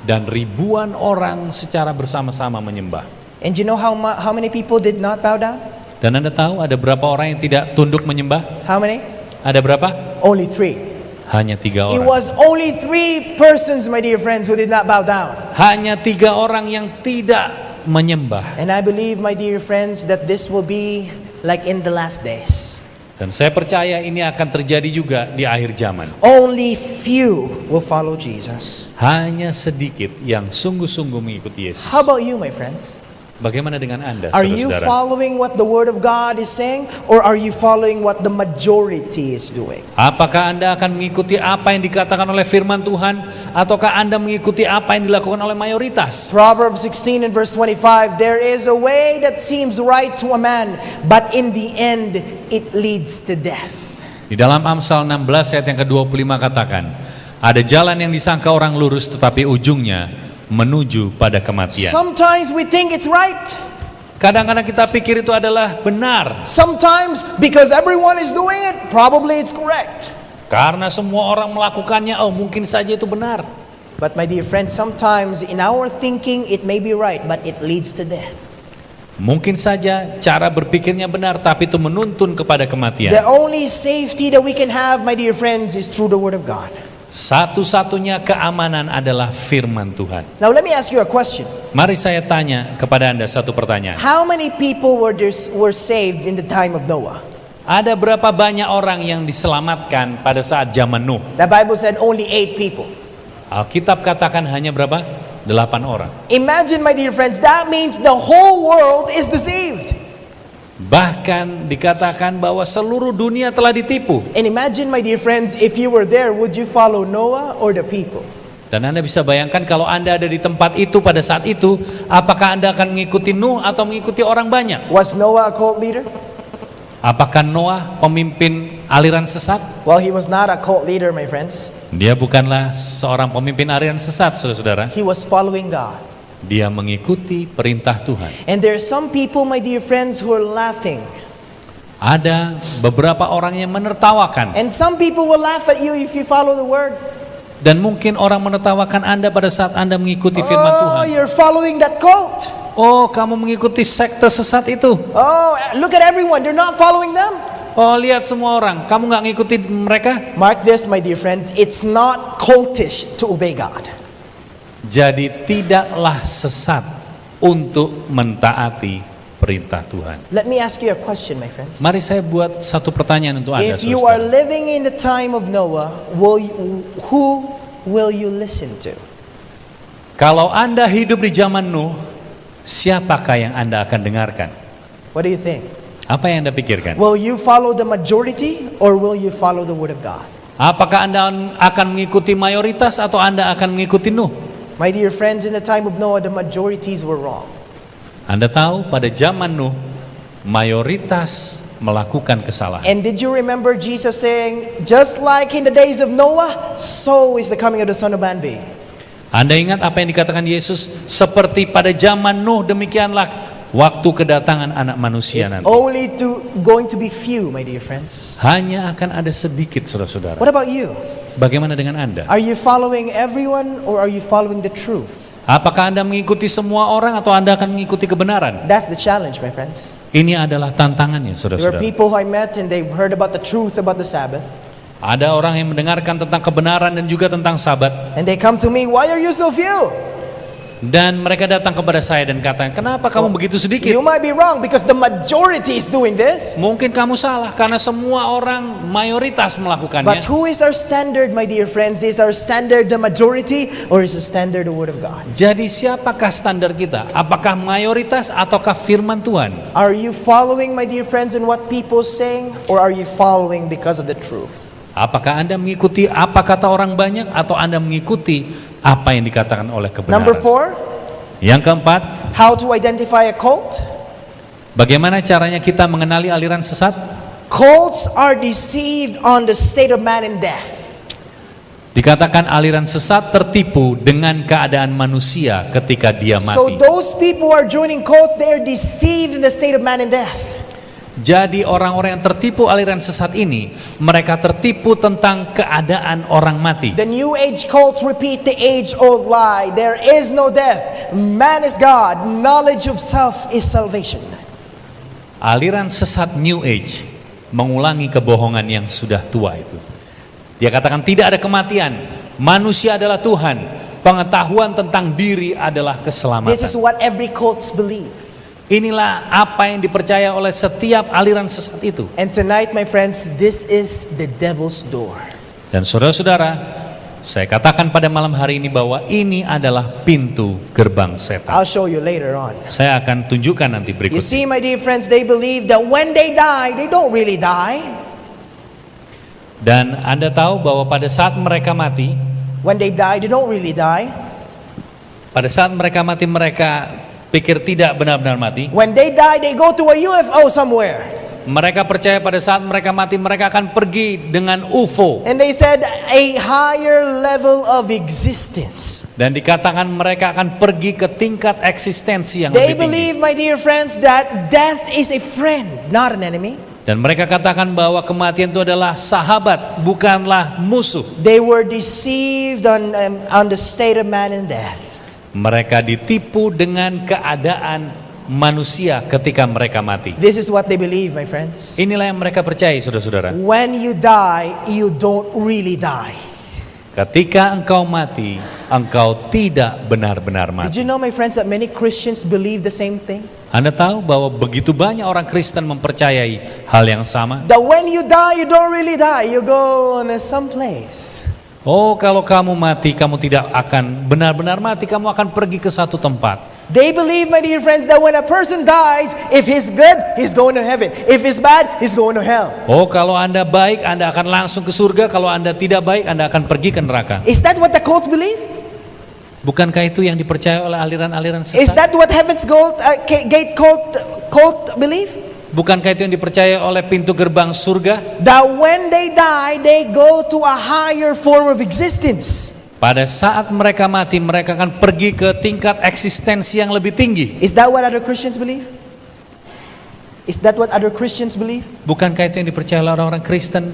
Dan ribuan orang secara bersama-sama menyembah. And you know how many people did not bow down? Dan Anda tahu ada berapa orang yang tidak tunduk menyembah? How many? Ada berapa? Only 3. Hanya 3 It orang. was only 3 persons, my dear friends, who did not bow down. Hanya 3 orang yang tidak menyembah. And I believe, my dear friends, that this will be like in the last days. Dan saya percaya ini akan terjadi juga di akhir zaman. Only few will follow Jesus. Hanya sedikit yang sungguh-sungguh mengikuti Yesus. How about you, my friends? Bagaimana dengan Anda, Are you saudara-saudara? following what the Word of God is saying, or are you following what the majority is doing? Apakah Anda akan mengikuti apa yang dikatakan oleh firman Tuhan, ataukah Anda mengikuti apa yang dilakukan oleh mayoritas? Proverbs 16 and verse 25, there is a way that seems right to a man, but in the end it leads to death. Di dalam Amsal 16 ayat yang ke-25 katakan, ada jalan yang disangka orang lurus tetapi ujungnya menuju pada kematian. Sometimes we think it's right. Kadang-kadang kita pikir itu adalah benar. Sometimes because everyone is doing it, probably it's correct. Karena semua orang melakukannya, oh mungkin saja itu benar. But my dear friends, sometimes in our thinking it may be right, but it leads to death. Mungkin saja cara berpikirnya benar, tapi itu menuntun kepada kematian. The only safety that we can have, my dear friends, is through the Word of God. Satu-satunya keamanan adalah firman Tuhan. Now let me ask you a question. Mari saya tanya kepada Anda satu pertanyaan. How many people were saved in the time of Noah? Ada berapa banyak orang yang diselamatkan pada saat zaman Nuh? The Bible said only 8 people. Alkitab katakan hanya berapa? 8 orang. Imagine, my dear friends, that means the whole world is deceived. Bahkan dikatakan bahwa seluruh dunia telah ditipu. And imagine, my dear friends, if you were there, would you follow Noah or the people? Dan Anda bisa bayangkan kalau Anda ada di tempat itu pada saat itu, apakah Anda akan mengikuti Nuh atau mengikuti orang banyak? Was Noah a cult leader? Apakah Noah pemimpin aliran sesat? Well, he was not a cult leader, my friends. Dia bukanlah seorang pemimpin aliran sesat, saudara-saudara. He was following God. Dia mengikuti perintah Tuhan. And there are some people, my dear friends, who are laughing. Ada beberapa orang yang menertawakan. And some people will laugh at you if you follow the Word. Dan mungkin orang menertawakan Anda pada saat Anda mengikuti firman Oh, Tuhan. you're following that cult. Oh, kamu mengikuti sekte sesat itu. Oh, look at everyone. They're not following them. Oh, lihat semua orang. Kamu nggak ngikuti mereka? Mark this, my dear friends. It's not cultish to obey God. Jadi tidaklah sesat untuk mentaati perintah Tuhan. Let me ask you a question, my friends. Mari saya buat satu pertanyaan untuk Anda, If you are saudara. living in the time of Noah, who will you listen to? Kalau Anda hidup di zaman Nuh, siapakah yang Anda akan dengarkan? What do you think? Apa yang Anda pikirkan? Will you follow the majority or will you follow the Word of God? Apakah Anda akan mengikuti mayoritas atau Anda akan mengikuti Nuh? My dear friends, in the time of Noah, the majorities were wrong. Anda tahu pada zaman Nuh, mayoritas melakukan kesalahan. And did you remember Jesus saying, just like in the days of Noah, so is the coming of the Son of Man be? Anda ingat apa yang dikatakan Yesus? Seperti pada zaman Nuh, demikianlah waktu kedatangan anak manusia It's nanti. only going to be few, my dear friends. Hanya akan ada sedikit, saudara-saudara. What about you? Bagaimana dengan Anda? Are you following everyone or are you following the truth? Apakah Anda mengikuti semua orang atau Anda akan mengikuti kebenaran? That's the challenge, my friends. Ini adalah tantangannya, There were saudara-saudara. people who I met and they heard about the truth about the Sabbath. Ada orang yang mendengarkan tentang kebenaran dan juga tentang Sabat. And they come to me, why are you so few? Dan mereka datang kepada saya dan katakan, kenapa kamu begitu sedikit? You might be wrong because the majority is doing this. Mungkin kamu salah karena semua orang mayoritas melakukannya. But who is our standard, my dear friends? Is our standard the majority or is the standard the Word of God? Jadi siapakah standar kita? Apakah mayoritas ataukah firman Tuhan? Are you following, my dear friends, in what people saying or are you following because of the truth? Apakah Anda mengikuti apa kata orang banyak atau Anda mengikuti apa yang dikatakan oleh kebenaran? Number 4, Yang keempat, how to identify a cult? bagaimana caranya kita mengenali aliran sesat? Cults are deceived on the state of man in death. Dikatakan aliran sesat tertipu dengan keadaan manusia ketika dia So mati. those people who are joining cults, they are deceived in the state of man in death. Jadi orang-orang yang tertipu aliran sesat ini, mereka tertipu tentang keadaan orang mati. The New Age cults repeat the age-old lie. There is no death. Man is God. Knowledge of self is salvation. Aliran sesat New Age mengulangi kebohongan yang sudah tua itu. Dia katakan tidak ada kematian, manusia adalah Tuhan, pengetahuan tentang diri adalah keselamatan. This is what every cult believe. Inilah apa yang dipercaya oleh setiap aliran sesat itu. And tonight, my friends, this is the devil's door. Dan saudara-saudara, saya katakan pada malam hari ini bahwa ini adalah pintu gerbang setan. I'll show you later on. Saya akan tunjukkan nanti You berikutnya. see, my dear friends, they believe that when they die, they don't really die. Dan Anda tahu bahwa pada saat mereka mati, When they die, they don't really die. pada saat mereka mati mereka pikir tidak benar-benar mati. When they die, they go to a UFO somewhere. Mereka percaya pada saat mereka mati mereka akan pergi dengan UFO. And they said a higher level of existence. Dan dikatakan mereka akan pergi ke tingkat eksistensi yang They lebih tinggi. believe, my dear friends, that death is a friend, not an enemy. Dan mereka katakan bahwa kematian itu adalah sahabat, bukanlah musuh. They were deceived on the state of man and death. Mereka ditipu dengan keadaan manusia ketika mereka mati. This is what they believe, my friends. Inilah yang mereka percaya, saudara-saudara. When you die, you don't really die. Ketika engkau mati, engkau tidak benar-benar Did mati. you know, my friends, that many Christians believe the same thing? Anda tahu bahwa begitu banyak orang Kristen mempercayai hal yang sama? That when you die, you don't really die. You go on some place. Oh, kalau kamu mati, kamu tidak akan benar-benar mati, kamu akan pergi ke satu tempat. They believe, my dear friends, that when a person dies, if he's good, he's going to heaven. If he's bad, he's going to hell. Oh, kalau Anda baik, Anda akan langsung ke surga. Kalau Anda tidak baik, Anda akan pergi ke neraka. Is that what the cults believe? Bukankah itu yang dipercaya oleh aliran-aliran Is sesat? that what Heaven's Gate cult believe? Bukankah itu yang dipercaya oleh pintu gerbang surga? That when they die, they go to a higher form of existence. Pada saat mereka mati, mereka akan pergi ke tingkat eksistensi yang lebih tinggi. Is that what other Christians believe? Is that what other Christians believe? Bukankah itu yang dipercaya oleh orang-orang Kristen?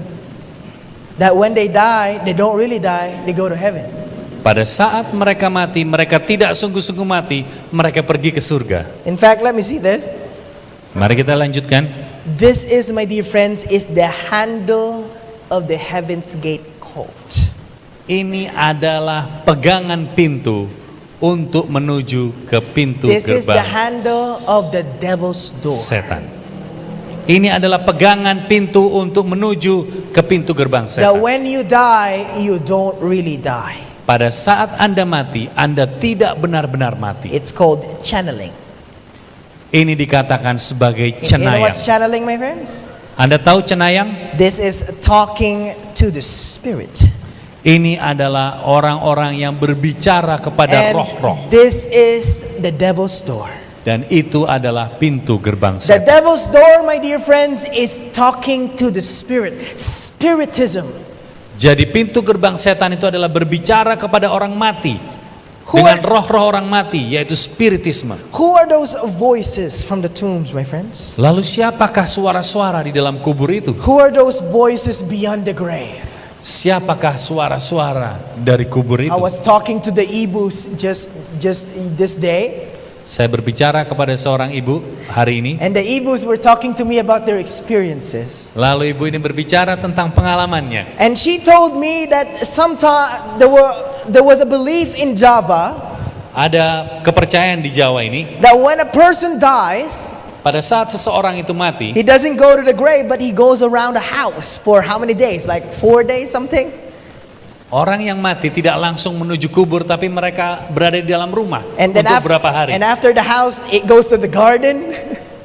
That when they die, they don't really die, they go to heaven. Pada saat mereka mati, mereka tidak sungguh-sungguh mati, mereka pergi ke surga. In fact, let me see this. Mari kita lanjutkan. This is, my dear friends, is the handle of the Heaven's Gate cult. Ini adalah pegangan pintu untuk menuju ke pintu This is the gerbang handle of the devil's door. setan. Ini adalah pegangan pintu untuk menuju ke pintu gerbang That setan. when you die, you don't really die. Pada saat Anda mati, Anda tidak benar-benar mati. It's called channeling. Ini dikatakan sebagai You know cenayang. what's channeling, my friends? Anda tahu cenayang? This is talking to the spirit. Ini adalah orang-orang yang berbicara kepada And roh-roh. this is the devil's door. Dan itu adalah pintu gerbang The setan. devil's door, my dear friends, is talking to the spirit. Spiritism. Jadi pintu gerbang setan itu adalah berbicara kepada orang mati. Who Dengan are, roh-roh orang mati, yaitu spiritisme. who are those voices from the tombs, my friends? Lalu siapakah suara-suara di dalam kubur itu? Who are those voices beyond the grave? Siapakah suara-suara dari kubur I itu? was talking to the Ibus just this day, Saya berbicara kepada seorang ibu hari ini. and the Ibus were talking to me about their experiences. Lalu ibu ini berbicara tentang pengalamannya. And she told me that sometime there was a belief in Java Ada kepercayaan di Jawa ini, that when a person dies, pada saat seseorang itu mati, he doesn't go to the grave, but he goes around the house for how many days? Like 4 days, something? orang yang mati tidak langsung menuju kubur, tapi mereka berada di dalam rumah And then untuk berapa hari. and after the house, it goes to the garden.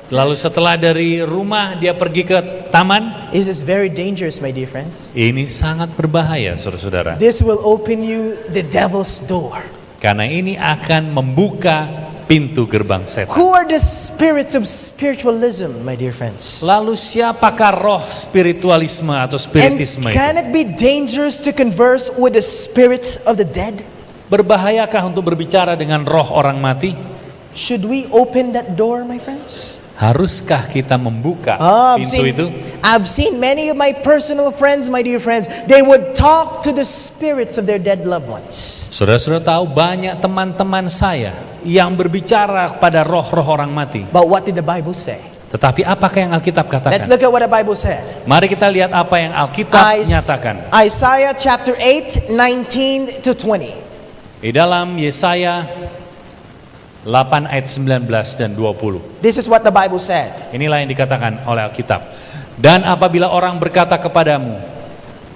Lalu setelah dari rumah dia pergi ke taman. This is very dangerous, my dear friends. Ini sangat berbahaya, saudara-saudara. This will open you the devil's door. Karena ini akan membuka pintu gerbang setan. Who are the spirits of spiritualism, my dear friends? Lalu siapakah roh spiritualisme atau And spiritisme can itu? it be dangerous to converse with the spirits of the dead? Berbahayakah untuk berbicara dengan roh orang mati? Should we open that door, my friends? Haruskah kita membuka pintu itu? I've seen many of my personal friends, my dear friends, they would talk to the spirits of their dead loved ones. Saudara-saudara tahu banyak teman-teman saya yang berbicara kepada roh-roh orang mati. But what did the Bible say? Tetapi apakah yang Alkitab Let's katakan? look at what the Bible said. Mari kita lihat apa yang Alkitab nyatakan. Isaiah chapter 8, 19 to 20. Di dalam Yesaya 8 ayat 19 dan 20. This is what the Bible said. Inilah yang dikatakan oleh Alkitab. Dan apabila orang berkata kepadamu,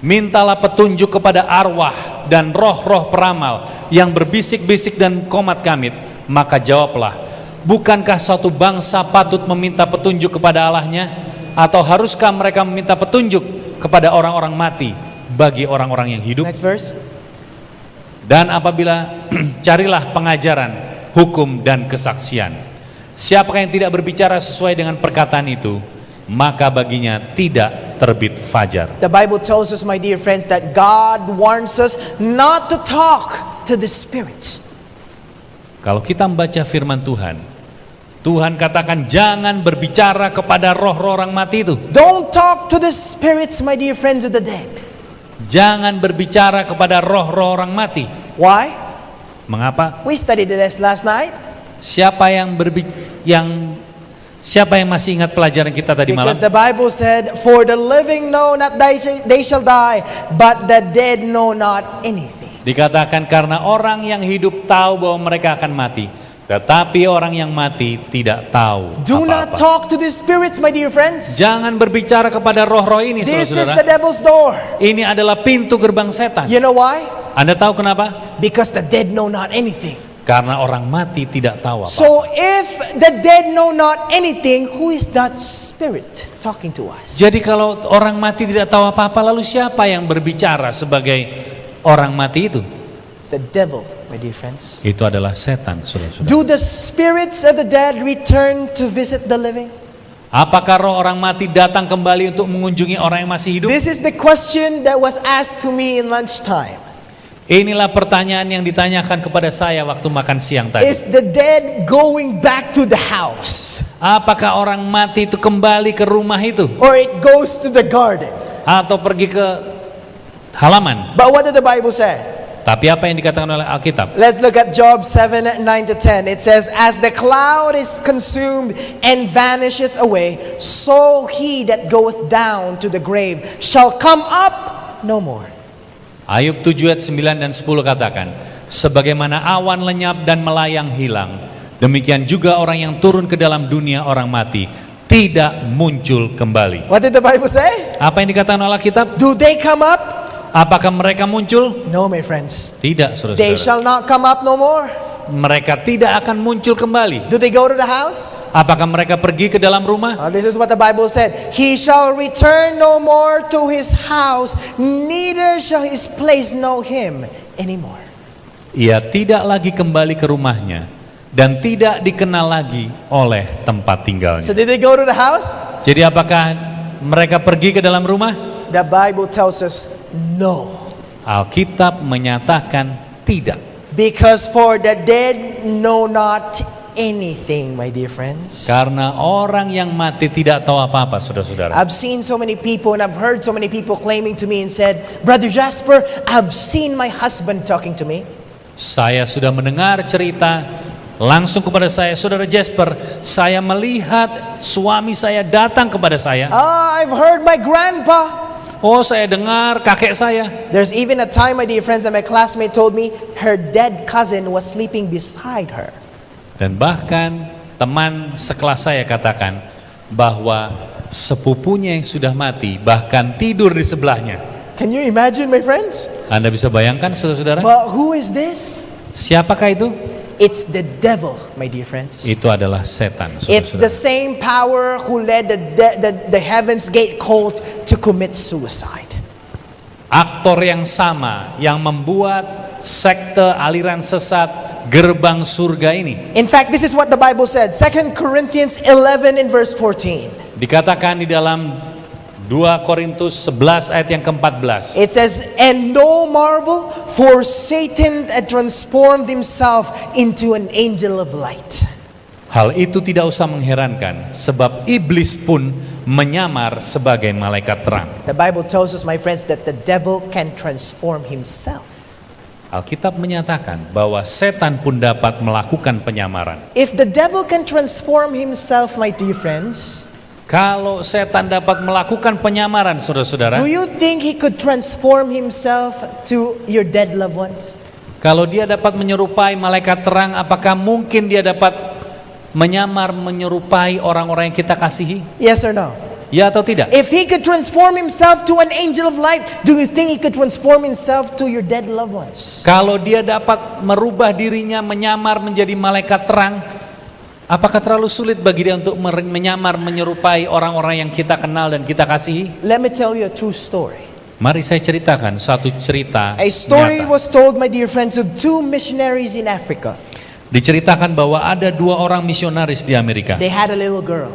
mintalah petunjuk kepada arwah dan roh-roh peramal yang berbisik-bisik dan komat kamit, maka jawablah, bukankah suatu bangsa patut meminta petunjuk kepada Allahnya? Atau haruskah mereka meminta petunjuk kepada orang-orang mati bagi orang-orang yang hidup? Next verse. Dan apabila carilah pengajaran, hukum dan kesaksian. Siapakah yang tidak berbicara sesuai dengan perkataan itu, maka baginya tidak terbit fajar. The Bible tells us, my dear friends, that God warns us not to talk to the spirits. Kalau kita membaca firman Tuhan, Tuhan katakan jangan berbicara kepada roh-roh orang mati itu. Don't talk to the spirits, my dear friends of the dead. Jangan berbicara kepada roh-roh orang mati. Why? Mengapa? We studied this last night. Siapa yang masih ingat pelajaran kita tadi malam? Because the Bible said, for the living know not they shall die, but the dead know not anything. Dikatakan karena orang yang hidup tahu bahwa mereka akan mati, tetapi orang yang mati tidak tahu Do not apa-apa. talk to the spirits, my dear friends. Jangan berbicara kepada roh-roh ini, This is the saudara-saudara. devil's door. Ini adalah pintu gerbang setan. You know why? Anda tahu kenapa? Because the dead know not anything. Karena orang mati tidak tahu apa. So if the dead know not anything, who is that spirit talking to us? Jadi kalau orang mati tidak tahu apa-apa, lalu siapa yang berbicara sebagai orang mati itu? It's the devil, my dear friends. Itu adalah setan, saudara-saudara. Do the spirits of the dead return to visit the living? Apakah roh orang mati datang kembali untuk mengunjungi orang yang masih hidup? This is the question that was asked to me in lunchtime. Inilah pertanyaan yang ditanyakan kepada saya waktu makan siang tadi. Is the dead going back to the house? Apakah orang mati itu kembali ke rumah itu? Or it goes to the garden? Atau pergi ke halaman? But what did the Bible say? Tapi apa yang dikatakan oleh Alkitab? Let's look at Job 7, 9 to 10. It says, as the cloud is consumed and vanisheth away, so he that goeth down to the grave shall come up no more. Ayub 7 ayat 9 dan 10 katakan, sebagaimana awan lenyap dan melayang hilang, demikian juga orang yang turun ke dalam dunia orang mati tidak muncul kembali. What did the Bible say? Apa yang dikatakan oleh Alkitab? Do they come up? Apakah mereka muncul? No, my friends. Tidak, They saudara-saudara. shall not come up no more. Mereka tidak akan muncul kembali. Do they go to the house? Apakah mereka pergi ke dalam rumah? This is what the Bible said. He shall return no more to his house, neither shall his place know him anymore. Ia tidak lagi kembali ke rumahnya dan tidak dikenal lagi oleh tempat tinggalnya. So did they go to the house? Jadi apakah mereka pergi ke dalam rumah? The Bible tells us no. Alkitab menyatakan tidak. Because for the dead know not anything, my dear friends. Karena orang yang mati tidak tahu apa-apa, saudara-saudara. I've seen so many people and I've heard so many people claiming to me and said, Brother Jasper, I've seen my husband talking to me. Saya sudah mendengar cerita langsung kepada saya, Saudara Jasper, saya melihat suami saya datang kepada saya. I've heard my grandpa. Oh, saya dengar kakek saya. There's even a time, my dear friends, that my classmate told me her dead cousin was sleeping beside her. Dan bahkan teman sekelas saya katakan bahwa sepupunya yang sudah mati bahkan tidur di sebelahnya. Can you imagine, my friends? Anda bisa bayangkan, saudara-saudara? But who is this? Siapakah itu? It's the devil, my dear friends. Itu adalah setan, It's the saudara-saudara. same power who led the Heaven's Gate cult to commit suicide. Aktor yang sama yang membuat sekte aliran sesat gerbang surga ini. In fact, this is what the Bible said. 2 Corinthians 11 in verse 14. Dikatakan di dalam 2 Korintus 11 ayat yang ke-14. It says, and no marvel, for Satan had transformed himself into an angel of light. Hal itu tidak usah mengherankan, sebab iblis pun menyamar sebagai malaikat terang. The Bible tells us, my friends, that the devil can transform himself. Alkitab menyatakan bahwa setan pun dapat melakukan penyamaran. If the devil can transform himself, my dear friends, Kalau setan dapat melakukan penyamaran, saudara-saudara, do you think he could transform himself to your dead loved ones? kalau dia dapat menyerupai malaikat terang, apakah mungkin dia dapat menyamar menyerupai orang-orang yang kita kasihi? Yes or no? Ya atau tidak? If he could transform himself to an angel of light, do you think he could transform himself to your dead loved ones? Kalau dia dapat merubah dirinya menyamar menjadi malaikat terang, apakah terlalu sulit bagi dia untuk menyamar menyerupai orang-orang yang kita kenal dan kita kasihi? Let me tell you a true story. Mari saya ceritakan satu cerita A story nyata. was told, my dear friends, of two missionaries in Africa. Diceritakan bahwa ada 2 orang misionaris di Amerika. They had a little girl.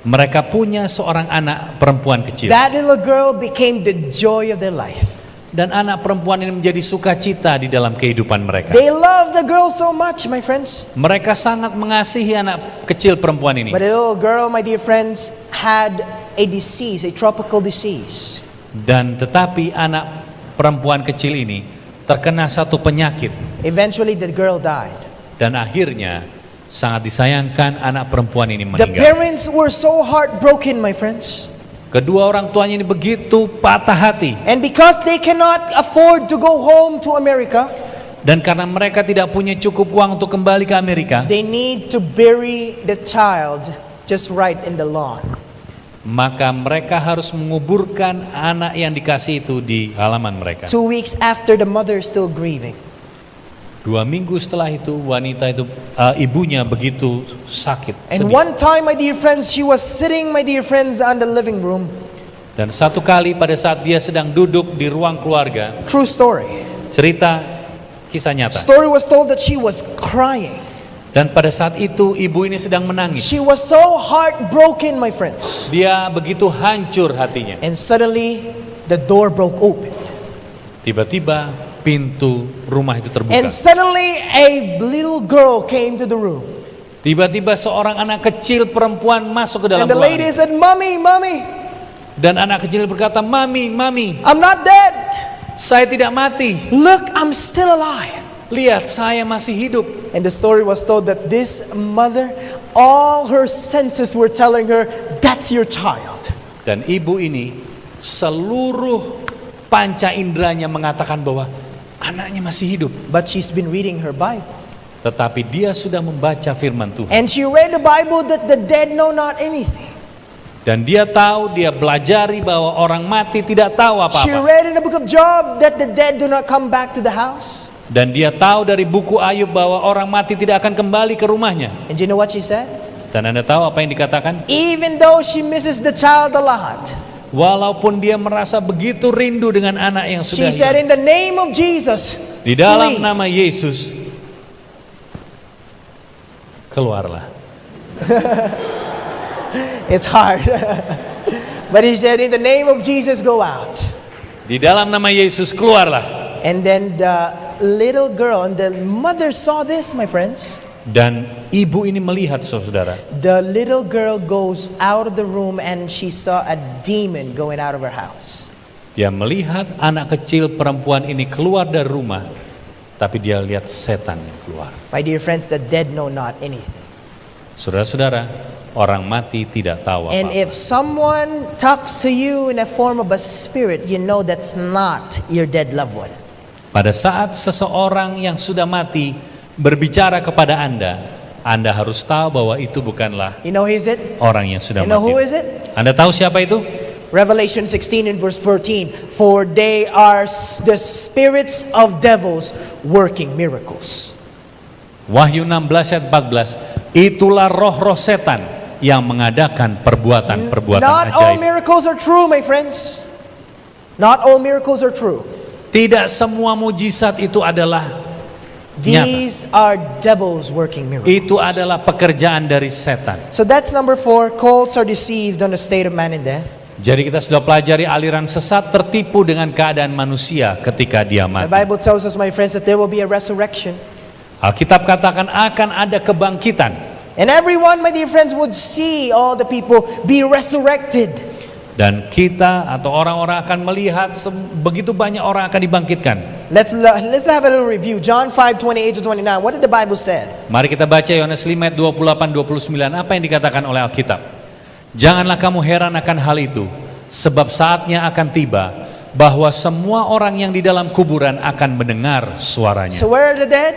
Mereka punya seorang anak perempuan kecil. That little girl became the joy of their life. Dan anak perempuan ini menjadi sukacita di dalam kehidupan mereka. They loved the girl so much, my friends. Mereka sangat mengasihi anak kecil perempuan ini. But the little girl, my dear friends, had a disease, a tropical disease. Dan tetapi anak perempuan kecil ini terkena satu penyakit. Eventually, the girl died. Dan akhirnya sangat disayangkan anak perempuan ini The meninggal. parents were so heartbroken, my friends. Kedua orang tuanya ini begitu patah hati. And because they cannot afford to go home to America, Dan karena mereka tidak punya cukup uang untuk kembali ke Amerika, they need to bury the child just right in the lawn. maka mereka harus menguburkan anak yang dikasih itu di halaman mereka. 2 weeks after, the mother is still grieving. 2 minggu setelah itu wanita itu ibunya begitu sakit, And sedih. one time, my dear friends, she was sitting, my dear friends, on the living room. Dan satu kali pada saat dia sedang duduk di ruang keluarga, True story. cerita kisah nyata. Story was told that she was crying. Dan pada saat itu ibu ini sedang menangis. She was so heartbroken, my friends. Dia begitu hancur hatinya. And suddenly, the door broke open. Tiba-tiba pintu rumah itu terbuka. And suddenly, a little girl came to the room. Tiba-tiba seorang anak kecil perempuan masuk ke dalam And the ruangan lady itu. said, "Mommy, mommy, Dan anak kecil berkata, "Mami, mami, I'm not dead. saya tidak mati. Look, I'm still alive." Lihat, saya masih hidup." And the story was told that this mother, all her senses were telling her, "That's your child." Dan ibu ini seluruh panca inderanya mengatakan bahwa anaknya masih hidup. But she's been reading her Bible. Tetapi dia sudah membaca firman Tuhan. And she read the Bible that the dead know not anything. Dan dia tahu, dia belajari bahwa orang mati tidak tahu She apa-apa. read in the book of Job that the dead do not come back to the house. Dan dia tahu dari buku Ayub bahwa orang mati tidak akan kembali ke rumahnya. And you know what she said? Dan Anda tahu apa yang dikatakan? Even though she misses the child a lot, Walaupun dia merasa begitu rindu dengan anak yang she sudah said, hilang, "In the name of Jesus, di dalam flee." nama Yesus, keluarlah. It's hard. But he said, "In the name of Jesus, go out." Di dalam nama Yesus, keluarlah. And then the little girl and the mother saw this, my friends. Dan ibu ini melihat, saudara, The little girl goes out of the room and she saw a demon going out of her house. dia melihat anak kecil perempuan ini keluar dari rumah, tapi dia lihat setan yang keluar. My dear friends, the dead know not anything. Saudara-saudara, orang mati tidak tahu And apa-apa. if someone talks to you in a form of a spirit, you know that's not your dead loved one. Pada saat seseorang yang sudah mati berbicara kepada Anda harus tahu bahwa itu bukanlah You know who is it? orang yang sudah You know who mati. is it? Anda tahu siapa itu? Revelation 16 and verse 14. For they are the spirits of devils working miracles. Wahyu 16 ayat 14. Itulah roh-roh setan yang mengadakan perbuatan-perbuatan Not all ajaib. miracles are true, my friends. Not all miracles are true. Tidak semua mujizat itu adalah nyata. These are devils working miracles. Itu adalah pekerjaan dari setan. So that's number 4. Cults are deceived on the state of man and death. Jadi kita sudah pelajari aliran sesat tertipu dengan keadaan manusia ketika dia The mati. Bible tells us, my friends, that there will be a resurrection. Alkitab katakan akan ada kebangkitan. And everyone, my dear friends, would see all the people be resurrected. Dan kita atau orang-orang akan melihat begitu banyak orang akan dibangkitkan. Let's have a little review. John 5:28 to 29. What did the Bible say? Mari kita baca Yohanes 5 ayat 28-29. Apa yang dikatakan oleh Alkitab? Janganlah kamu heran akan hal itu, sebab saatnya akan tiba bahwa semua orang yang di dalam kuburan akan mendengar suaranya. So where are the dead?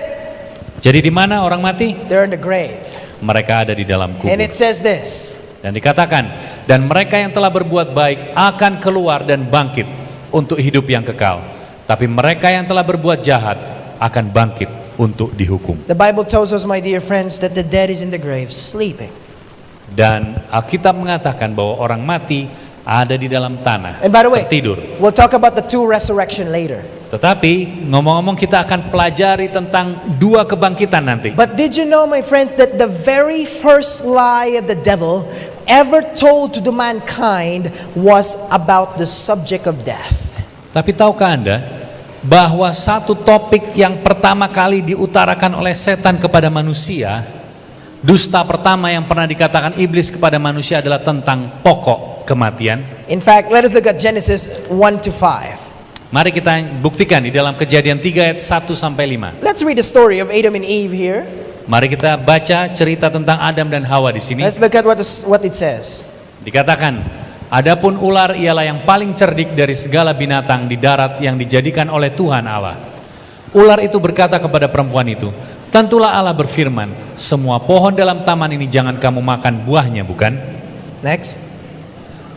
Jadi di mana orang mati? They're in the grave. Mereka ada di dalam kubur. And it says this. Dan dikatakan, dan mereka yang telah berbuat baik akan keluar dan bangkit untuk hidup yang kekal. Tapi mereka yang telah berbuat jahat akan bangkit untuk dihukum. The Bible tells us, my dear friends, that the dead is in the grave sleeping. Dan Alkitab mengatakan bahwa orang mati ada di dalam tanah, And by the way, tertidur. we'll talk about the two resurrection later. Tetapi ngomong-ngomong kita akan pelajari tentang dua kebangkitan nanti. But did you know, my friends, that the very first lie of the devil ever told to the mankind was about the subject of death? Tapi tahukah Anda bahwa satu topik yang pertama kali diutarakan oleh setan kepada manusia, dusta pertama yang pernah dikatakan iblis kepada manusia adalah tentang pokok kematian? In fact, let us look at Genesis 1 to 5. Mari kita buktikan di dalam Kejadian 3 ayat 1 sampai 5. Let's read the story of Adam and Eve here. Mari kita baca cerita tentang Adam dan Hawa di sini. Let's look at what it says. Dikatakan, adapun ular ialah yang paling cerdik dari segala binatang di darat yang dijadikan oleh Tuhan Allah. Ular itu berkata kepada perempuan itu, tentulah Allah berfirman, semua pohon dalam taman ini jangan kamu makan buahnya, bukan? Next.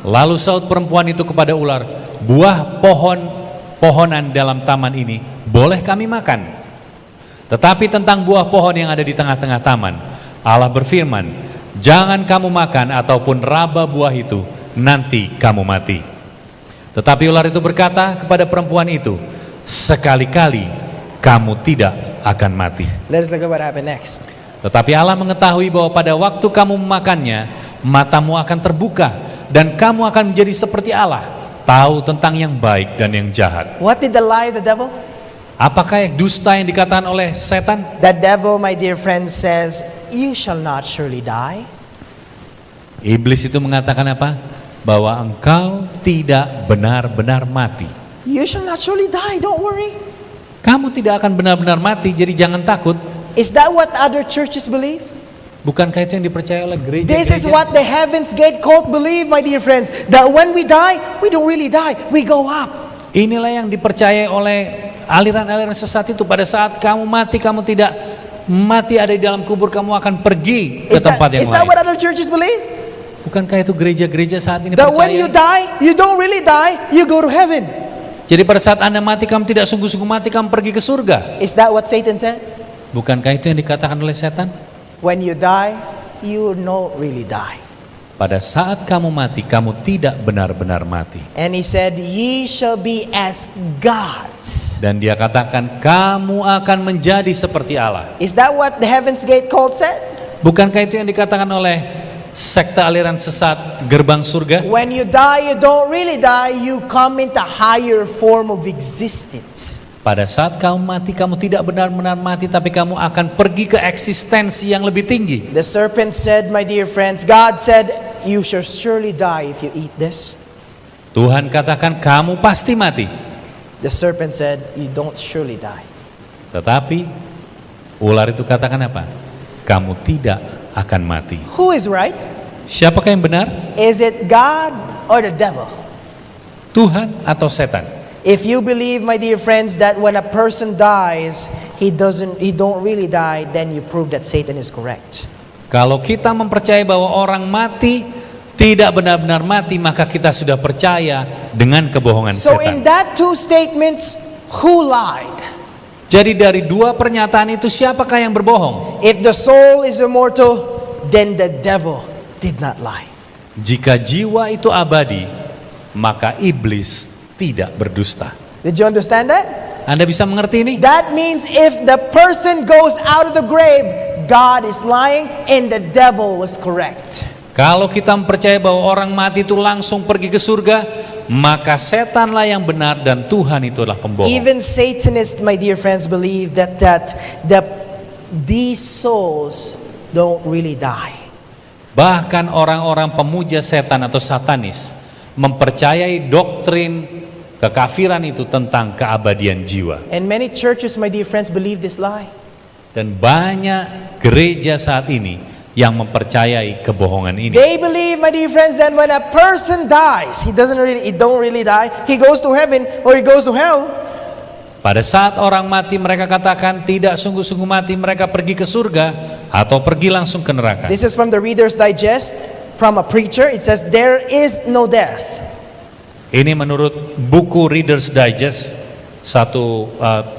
Lalu saut perempuan itu kepada ular, buah pohonan dalam taman ini boleh kami makan. Tetapi tentang buah pohon yang ada di tengah-tengah taman, Allah berfirman, jangan kamu makan ataupun raba buah itu, nanti kamu mati. Tetapi ular itu berkata kepada perempuan itu, sekali-kali kamu tidak akan mati. Let's look at what happened next. Tetapi Allah mengetahui bahwa pada waktu kamu memakannya, matamu akan terbuka dan kamu akan menjadi seperti Allah, tahu tentang yang baik dan yang jahat. What did the lie of the devil? Apakah dusta yang dikatakan oleh setan? The devil, my dear friend, says, you shall not surely die. Iblis itu mengatakan apa? Bahwa engkau tidak benar-benar mati. You shall not surely die, don't worry. Kamu tidak akan benar-benar mati, jadi jangan takut. Is that what other churches believe? Bukankah itu yang dipercaya oleh This is gereja-gereja? what the Heaven's Gate cult believe, my dear friends. That when we die, we don't really die, we go up. Inilah yang dipercaya oleh aliran-aliran sesat itu. Pada saat kamu mati, kamu tidak mati ada di dalam kubur, kamu akan pergi ke tempat yang Is that lain. what other churches believe? Bukankah itu gereja-gereja saat ini That when you percaya? die, you don't really die, you go to heaven. Jadi pada saat Anda mati, kamu tidak sungguh-sungguh mati, kamu pergi ke surga. Is that what Satan said? Bukankah itu yang dikatakan oleh setan? When you die, you don't really die. Pada saat kamu mati, kamu tidak benar-benar mati. And he said, ye shall be as gods. Dan dia katakan, kamu akan menjadi seperti Allah. Is that what the Heaven's Gate cult said? Bukankah itu yang dikatakan oleh sekte aliran sesat gerbang surga? When you die, you don't really die, you come into higher form of existence. Pada saat kamu mati, kamu tidak benar-benar mati, tapi kamu akan pergi ke eksistensi yang lebih tinggi. The serpent said, my dear friends, God said, you shall surely die if you eat this. Tuhan katakan, kamu pasti mati. The serpent said, you don't surely die. Tetapi ular itu katakan apa? Kamu tidak akan mati. Who is right? Siapakah yang benar? Is it God or the devil? Tuhan atau setan? If you believe, my dear friends, that when a person dies, he don't really die, then you prove that Satan is correct. Kalau kita mempercayai bahwa orang mati tidak benar-benar mati, maka kita sudah percaya dengan kebohongan So in setan. that two statements, who lied? Jadi dari dua pernyataan itu, siapakah yang berbohong? If the soul is immortal, then the devil did not lie. Jika jiwa itu abadi, maka iblis tidak berdusta. Did you understand that? Anda bisa mengerti ini? That means if the person goes out of the grave, God is lying and the devil was correct. Kalau kita mempercayai bahwa orang mati itu langsung pergi ke surga, maka setanlah yang benar dan Tuhan itu adalah pembohong. Even Satanists, my dear friends, believe that these souls don't really die. Bahkan orang-orang pemuja setan atau satanis mempercayai doktrin kekafiran itu tentang keabadian jiwa. And many churches, my dear friends, believe this lie. Dan banyak gereja saat ini yang mempercayai kebohongan ini. They believe, my dear friends, that when a person dies, he don't really die, he goes to heaven or he goes to hell. Pada saat orang mati mereka katakan tidak sungguh-sungguh mati, mereka pergi ke surga atau pergi langsung ke neraka. This is from the Reader's Digest, from a preacher. It says, there is no death. Ini menurut buku Reader's Digest, satu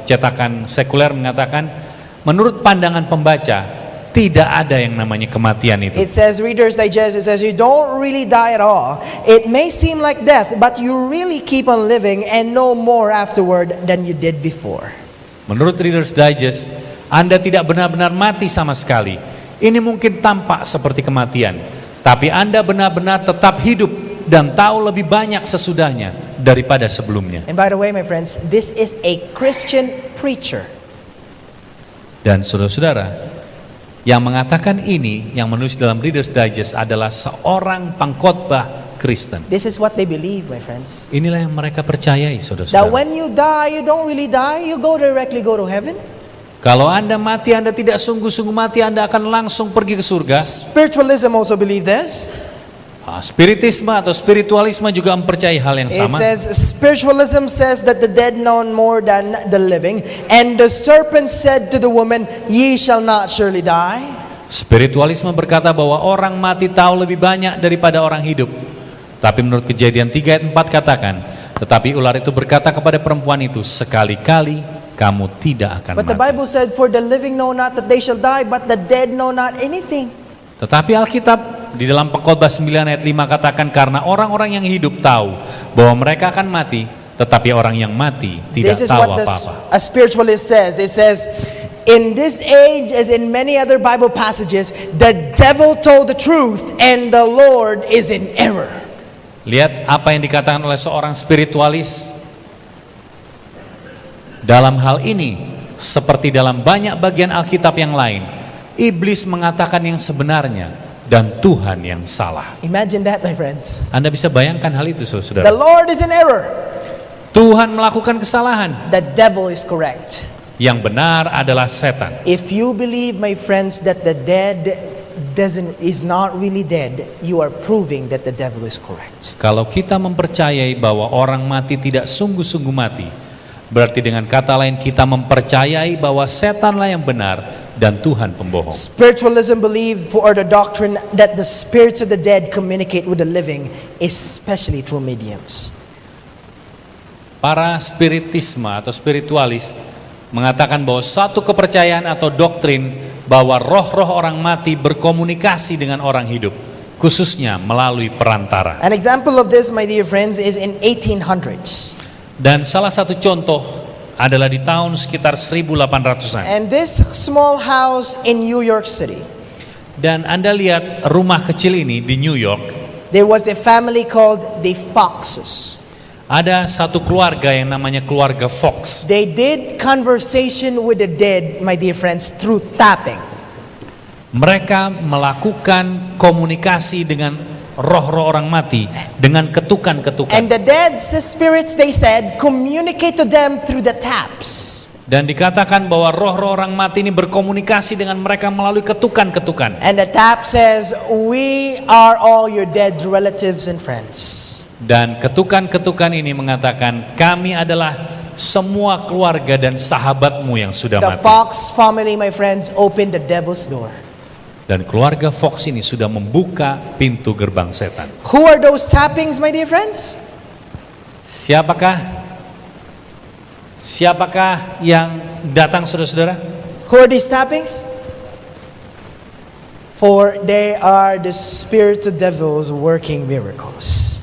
cetakan sekuler mengatakan, menurut pandangan pembaca, tidak ada yang namanya kematian itu. It says, Reader's Digest, it says, you don't really die at all. It may seem like death, but you really keep on living and know more afterward than you did before. Menurut Reader's Digest, Anda tidak benar-benar mati sama sekali. Ini mungkin tampak seperti kematian, tapi Anda benar-benar tetap hidup dan tahu lebih banyak sesudahnya daripada sebelumnya. And by the way, my friends, this is a Christian preacher. Dan saudara-saudara, yang mengatakan ini, yang menulis dalam Reader's Digest adalah seorang pengkhotbah Kristen. This is what they believe, my friends. Inilah yang mereka percayai, That saudara-saudara. when you die, you don't really die, you directly go to heaven. Kalau Anda mati, Anda tidak sungguh-sungguh mati, Anda akan langsung pergi ke surga. Spiritualism also believe this. Spiritisme atau spiritualisme juga mempercayai hal yang It sama. says, spiritualism says that the dead know more than the living. And the serpent said to the woman, ye shall not surely die. Spiritualisme berkata bahwa orang mati tahu lebih banyak daripada orang hidup. Tapi menurut Kejadian 3 ayat 4 katakan, tetapi ular itu berkata kepada perempuan itu, sekali-kali kamu tidak akan But the mati. Bible said, for the living know not that they shall die, but the dead know not anything. Tetapi Alkitab di dalam Pengkhotbah 9 ayat 5 katakan, karena orang-orang yang hidup tahu bahwa mereka akan mati, tetapi orang yang mati tidak This is tahu what apa-apa. a spiritualist says. It says, in this age, as in many other Bible passages, the devil told the truth and the Lord is in error. Lihat apa yang dikatakan oleh seorang spiritualis. Dalam hal ini, seperti dalam banyak bagian Alkitab yang lain, iblis mengatakan yang sebenarnya dan Tuhan yang salah. Imagine that, my friends. Anda bisa bayangkan hal itu, The saudara. Lord is in error. Tuhan melakukan kesalahan. The devil is correct. Yang benar adalah setan. If you believe, my friends, that the dead is not really dead, you are proving that the devil is correct. Kalau kita mempercayai bahwa orang mati tidak sungguh-sungguh mati, berarti dengan kata lain kita mempercayai bahwa setanlah yang benar dan Tuhan pembohong. Spiritualism believe for the doctrine that the spirits of the dead communicate with the living, especially through mediums. Para spiritisme atau spiritualis mengatakan bahwa satu kepercayaan atau doktrin bahwa roh-roh orang mati berkomunikasi dengan orang hidup, khususnya melalui perantara. An example of this, my dear friends, is in 1800s. Dan salah satu contoh adalah di tahun sekitar 1800-an. And this small house in New York City, Dan Anda lihat rumah kecil ini di New York, there was a family called the Foxes. ada satu keluarga yang namanya keluarga Fox. They did conversation with the dead, my dear friends, through tapping. Mereka melakukan komunikasi dengan roh-roh orang mati dengan ketukan-ketukan. And the dead spirits, they said, communicate to them through the taps. Dan dikatakan bahwa roh-roh orang mati ini berkomunikasi dengan mereka melalui ketukan-ketukan. And the tap says, we are all your dead relatives and friends. Dan ketukan-ketukan ini mengatakan, kami adalah semua keluarga dan sahabatmu yang sudah The mati. Fox family, my friends, opened the devil's door. Dan keluarga Fox ini sudah membuka pintu gerbang setan. Who are those tappings, my dear friends? Siapakah yang datang, saudara-saudara? Who are these tappings? For they are the spirits of devils working miracles.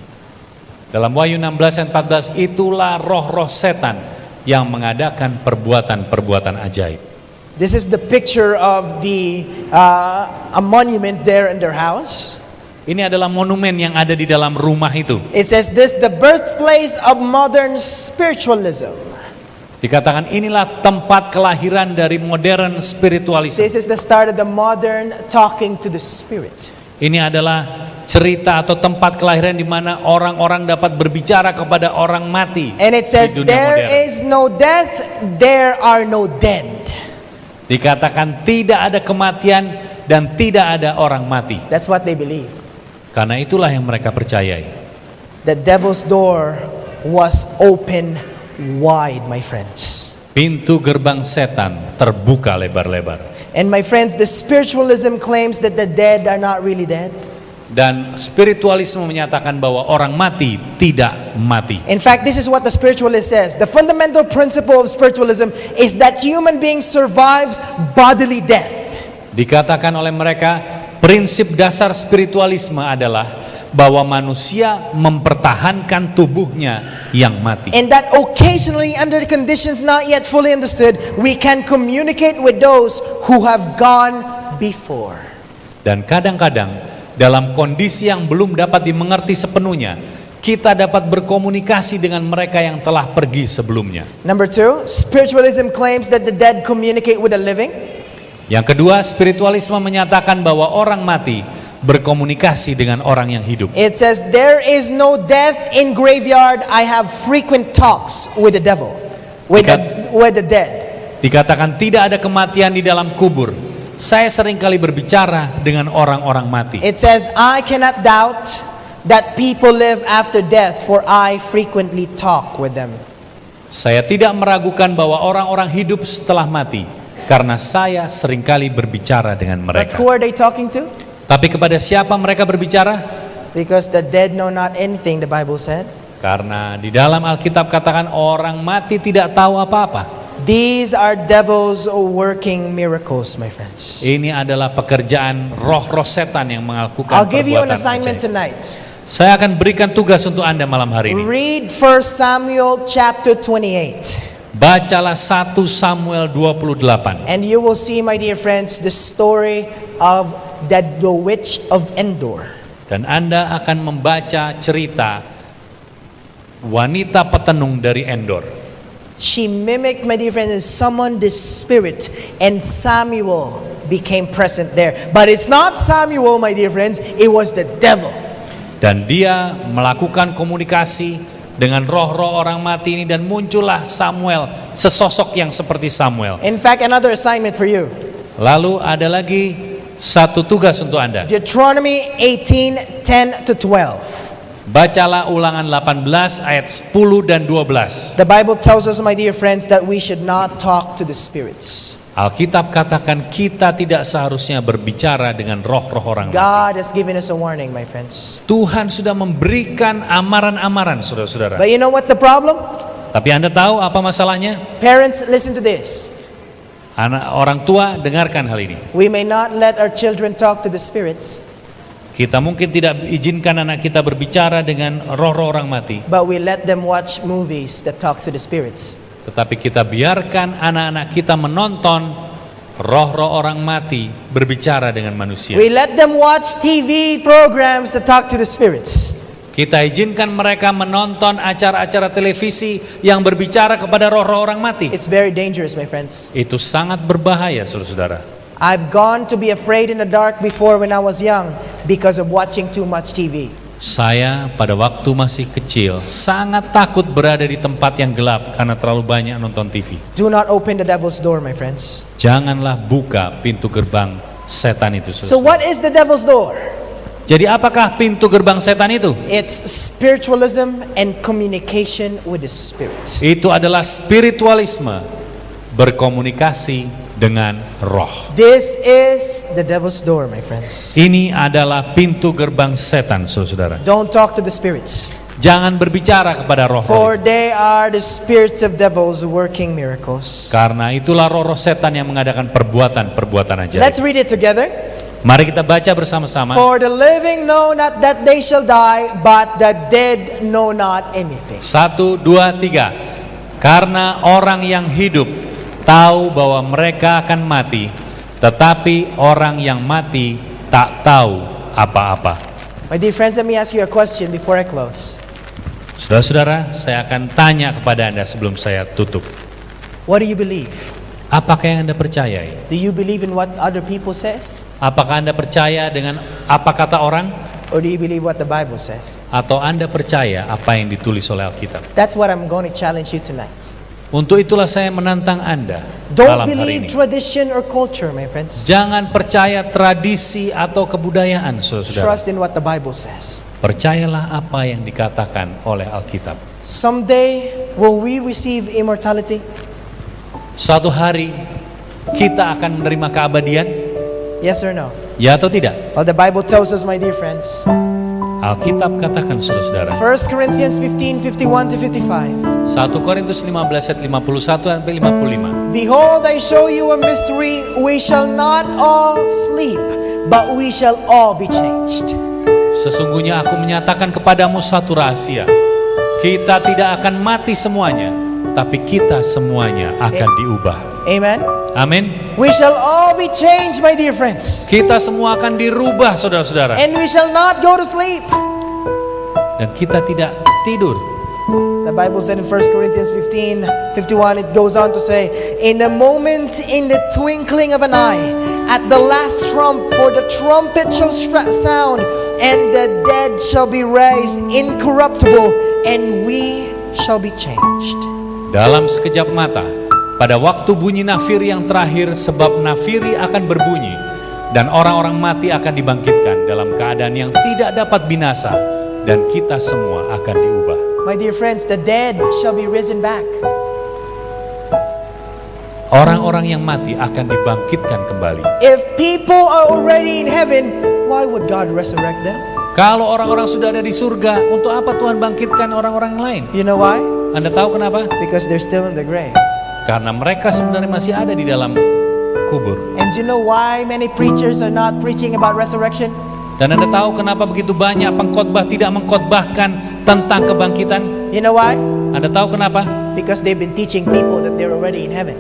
Dalam Wahyu 16 ayat 14, itulah roh-roh setan yang mengadakan perbuatan-perbuatan ajaib. This is the picture of a monument there in their house. Ini adalah monumen yang ada di dalam rumah itu. It says this, the birthplace of modern spiritualism. Dikatakan inilah tempat kelahiran dari modern spiritualisme. This is the start of the modern talking to the spirit. Ini adalah cerita atau tempat kelahiran di mana orang-orang dapat berbicara kepada orang mati. And it says, di dunia there modern. is no death, there are no dead. Dikatakan tidak ada kematian dan tidak ada orang mati. That's what they believe. Karena itulah yang mereka percayai. The devil's door was open wide, my friends. Pintu gerbang setan terbuka lebar-lebar. And my friends, the spiritualism claims that the dead are not really dead. Dan spiritualisme menyatakan bahwa orang mati tidak mati. In fact, this is what the spiritualist says. The fundamental principle of spiritualism is that human being survives bodily death. Dikatakan oleh mereka, prinsip dasar spiritualisme adalah bahwa manusia mempertahankan tubuhnya yang mati. And that occasionally, under the conditions not yet fully understood, we can communicate with those who have gone before. Dan kadang-kadang dalam kondisi yang belum dapat dimengerti sepenuhnya, kita dapat berkomunikasi dengan mereka yang telah pergi sebelumnya. Number two, spiritualism claims that the dead communicate with the living. Yang kedua, spiritualisme menyatakan bahwa orang mati berkomunikasi dengan orang yang hidup. It says, there is no death in graveyard. I have frequent talks with the devil, with the dead. Dikatakan tidak ada kematian di dalam kubur. Saya seringkali berbicara dengan orang-orang mati. It says, I cannot doubt that people live after death, for I frequently talk with them. Saya tidak meragukan bahwa orang-orang hidup setelah mati, karena saya seringkali berbicara dengan But mereka. who are they talking to? Tapi kepada siapa mereka berbicara? Because the dead know not anything, the Bible said. Karena di dalam Alkitab katakan orang mati tidak tahu apa-apa. These are devils working miracles, my friends. Ini adalah pekerjaan roh-roh setan yang melakukan I'll give you an perbuatan assignment ajaib. tonight. Saya akan berikan tugas untuk Anda malam hari ini. Read 1 Samuel chapter 28. Bacalah 1 Samuel 28. And you will see, my dear friends, the story of the witch of Endor. Dan Anda akan membaca cerita wanita petenung dari Endor. She mimicked, my dear friends, summoned the spirit, and Samuel became present there. But it's not Samuel, my dear friends, it was the devil. Dan dia melakukan komunikasi dengan roh-roh orang mati ini, dan muncullah Samuel, sesosok yang seperti Samuel. In fact, another assignment for you. Lalu ada lagi satu tugas untuk Anda. Deuteronomy 18:10-12. Bacalah Ulangan 18 ayat 10 dan 12. The Bible tells us, my dear friends, that we should not talk to the spirits. Alkitab katakan kita tidak seharusnya berbicara dengan roh-roh orang mati. God has given us a warning, my friends. Tuhan sudah memberikan amaran-amaran, saudara-saudara. But you know what's the problem? Tapi Anda tahu apa masalahnya? Parents, listen to this. Orang tua, dengarkan hal ini. We may not let our children talk to the spirits, Kita mungkin tidak izinkan anak kita berbicara dengan roh-roh orang mati, but we let them watch movies that talk to the spirits. tetapi kita biarkan anak-anak kita menonton roh-roh orang mati berbicara dengan manusia. We let them watch TV programs that talk to the spirits. Kita izinkan mereka menonton acara-acara televisi yang berbicara kepada roh-roh orang mati. It's very dangerous, my friends. Itu sangat berbahaya, saudara-saudara. I've gone to be afraid in the dark before when I was young because of watching too much TV. Saya pada waktu masih kecil sangat takut berada di tempat yang gelap karena terlalu banyak nonton TV. Do not open the devil's door, my friends. Janganlah buka pintu gerbang setan itu, So saudara. what is the devil's door? Jadi apakah pintu gerbang setan itu? It's spiritualism and communication with the spirit. Itu adalah spiritualisme, berkomunikasi dengan roh. This is the devil's door, my friends. Ini adalah pintu gerbang setan, saudara. Don't talk to the spirits, Jangan berbicara kepada roh-roh, for they are the spirits of devils working miracles. karena itulah roh-roh setan yang mengadakan perbuatan-perbuatan Let's ajaib. read it together. Mari kita baca bersama-sama. For the living know not that they shall die, but the dead know not anything. 1, 2, 3. Karena orang yang hidup tahu bahwa mereka akan mati, tetapi orang yang mati tak tahu apa-apa. My dear friends, let me ask you a question before I close. Saudara-saudara, saya akan tanya kepada Anda sebelum saya tutup. What do you believe? Apakah yang Anda percayai? Do you believe in what other people says? Apakah Anda percaya dengan apa kata orang? Or do you believe what the Bible says? Atau Anda percaya apa yang ditulis oleh Alkitab? That's what I'm going to challenge you tonight. Untuk itulah saya menantang Anda Don't malam hari believe ini. tradition or culture, my friends. Jangan percaya tradisi atau kebudayaan, saudara-saudara. Trust in what the Bible says. Percayalah apa yang dikatakan oleh Alkitab. Someday, will we receive immortality? Suatu hari kita akan menerima keabadian, Yes or no? ya atau tidak? Well, the Bible tells us, my dear friends. Alkitab katakan, saudara-saudara, 1 Corinthians 15, 51 to 55. 1 Korintus 15 ayat 51 sampai 55. Behold, I show you a mystery. We shall not all sleep, but we shall all be changed. Sesungguhnya aku menyatakan kepadamu satu rahasia. Kita tidak akan mati semuanya, tapi kita semuanya akan diubah. Amen. Amin. We shall all be changed, my dear friends. Kita semua akan dirubah, saudara-saudara. And we shall not go to sleep. Dan kita tidak tidur. The Bible said in 1 Corinthians 15, 51, it goes on to say, in a moment, in the twinkling of an eye, at the last trump, for the trumpet shall sound, and the dead shall be raised incorruptible, and we shall be changed. Dalam sekejap mata, pada waktu bunyi nafiri yang terakhir, sebab nafiri akan berbunyi, dan orang-orang mati akan dibangkitkan dalam keadaan yang tidak dapat binasa, dan kita semua akan diubah. My dear friends, the dead shall be risen back. Orang-orang yang mati akan dibangkitkan kembali. If people are already in heaven, why would God resurrect them? Kalau orang-orang sudah ada di surga, untuk apa Tuhan bangkitkan orang-orang yang lain? You know why? Anda tahu kenapa? Because they're still in the grave. Karena mereka sebenarnya masih ada di dalam kubur. And you know why many preachers are not preaching about resurrection? Dan Anda tahu kenapa begitu banyak pengkhotbah tidak mengkhotbahkan tentang kebangkitan? You know why? Anda tahu kenapa? Because they've been teaching people that they're already in heaven.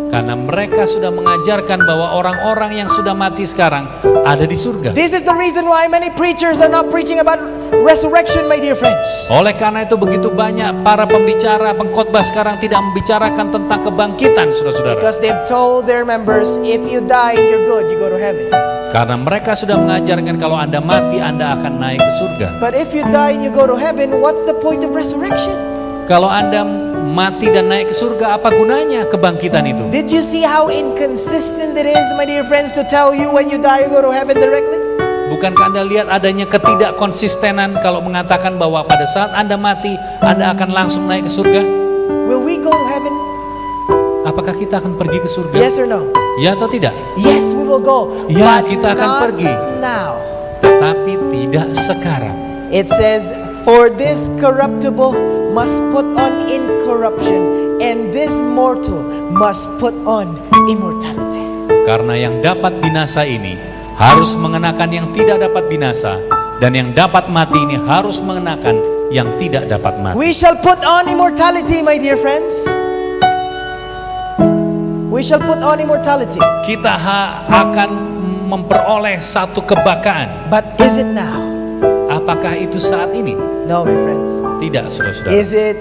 Karena mereka sudah mengajarkan bahwa orang-orang yang sudah mati sekarang ada di surga. This is the reason why many preachers are not preaching about resurrection, my dear friends. Oleh karena itu begitu banyak para pembicara, pengkhotbah sekarang tidak membicarakan tentang kebangkitan, saudara-saudara. Because they've told their members, if you die and you're good, you go to heaven. Karena mereka sudah mengajarkan kalau Anda mati, Anda akan naik ke surga. But if you die and you go to heaven, what's the point of resurrection? Kalau Anda mati dan naik ke surga, apa gunanya kebangkitan itu? Did you see how inconsistent it is, my dear friends, to tell you when you die you go to heaven directly? Bukankah Anda lihat adanya ketidakkonsistenan kalau mengatakan bahwa pada saat Anda mati, Anda akan langsung naik ke surga? Will we go to heaven? Apakah kita akan pergi ke surga? Yes or no? Ya atau tidak? Yes, we will go. Ya, But kita akan not pergi. now. Tetapi tidak sekarang. It says, for this corruptible must put on incorruption, and this mortal must put on immortality. Karena yang dapat binasa ini harus mengenakan yang tidak dapat binasa, dan yang dapat mati ini harus mengenakan yang tidak dapat mati. We shall put on immortality, my dear friends. We shall put on immortality. Kita akan memperoleh satu kebakaan. But is it now? Apakah itu saat ini? No, my friends. Tidak, saudara-saudara. It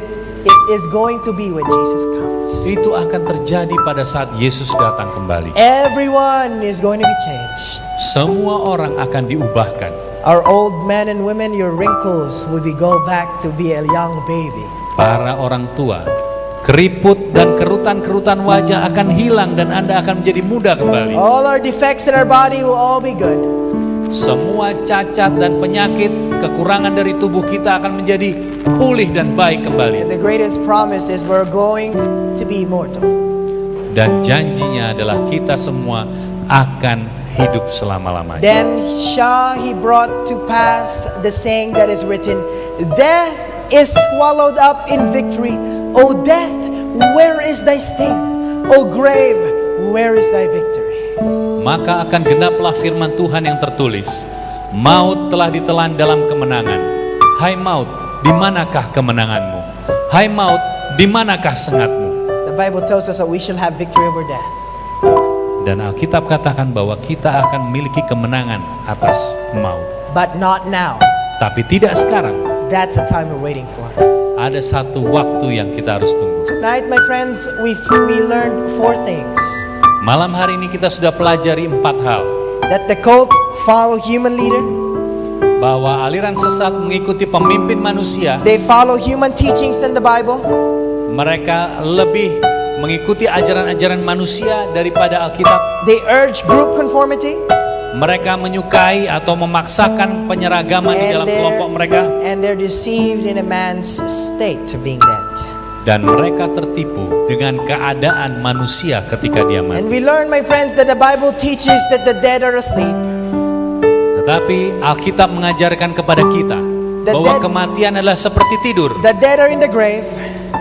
is going to be when Jesus comes. Itu akan terjadi pada saat Yesus datang kembali. Everyone is going to be changed. Semua orang akan diubahkan. Our old men and women, your wrinkles will go back to be a young baby. Para orang tua, keriput dan kerutan-kerutan wajah akan hilang dan Anda akan menjadi muda kembali. All our defects in our body will all be good. Semua cacat dan penyakit, kekurangan dari tubuh kita akan menjadi pulih dan baik kembali. And the greatest promise is we're going to be immortal. Dan janjinya adalah kita semua akan hidup selama-lamanya. Then shall he brought to pass the saying that is written, death is swallowed up in victory. O death, where is thy sting? O grave, where is thy victory? Maka akan genaplah firman Tuhan yang tertulis, maut telah ditelan dalam kemenangan. Hai maut, di manakah kemenanganmu? Hai maut, di manakah sengatmu? The Bible tells us that we shall have victory over death. Dan Alkitab katakan bahwa kita akan memiliki kemenangan atas maut. But not now. Tapi tidak sekarang. That's the time we're waiting for. ada satu waktu yang kita harus tunggu. Tonight, my friends, we learned 4 things. Malam hari ini kita sudah pelajari 4 hal. That the cult follow human leader. Bahwa aliran sesat mengikuti pemimpin manusia. They follow human teachings than the Bible. Mereka lebih mengikuti ajaran-ajaran manusia daripada Alkitab. They urge group conformity. Mereka menyukai atau memaksakan penyeragaman di dalam kelompok mereka. And they're deceived in a man's state of being dead. Dan mereka tertipu dengan keadaan manusia ketika dia mati. And we learn, my friends, that the Bible teaches that the dead are asleep. Tetapi Alkitab mengajarkan kepada kita bahwa kematian adalah seperti tidur. The dead are in the grave.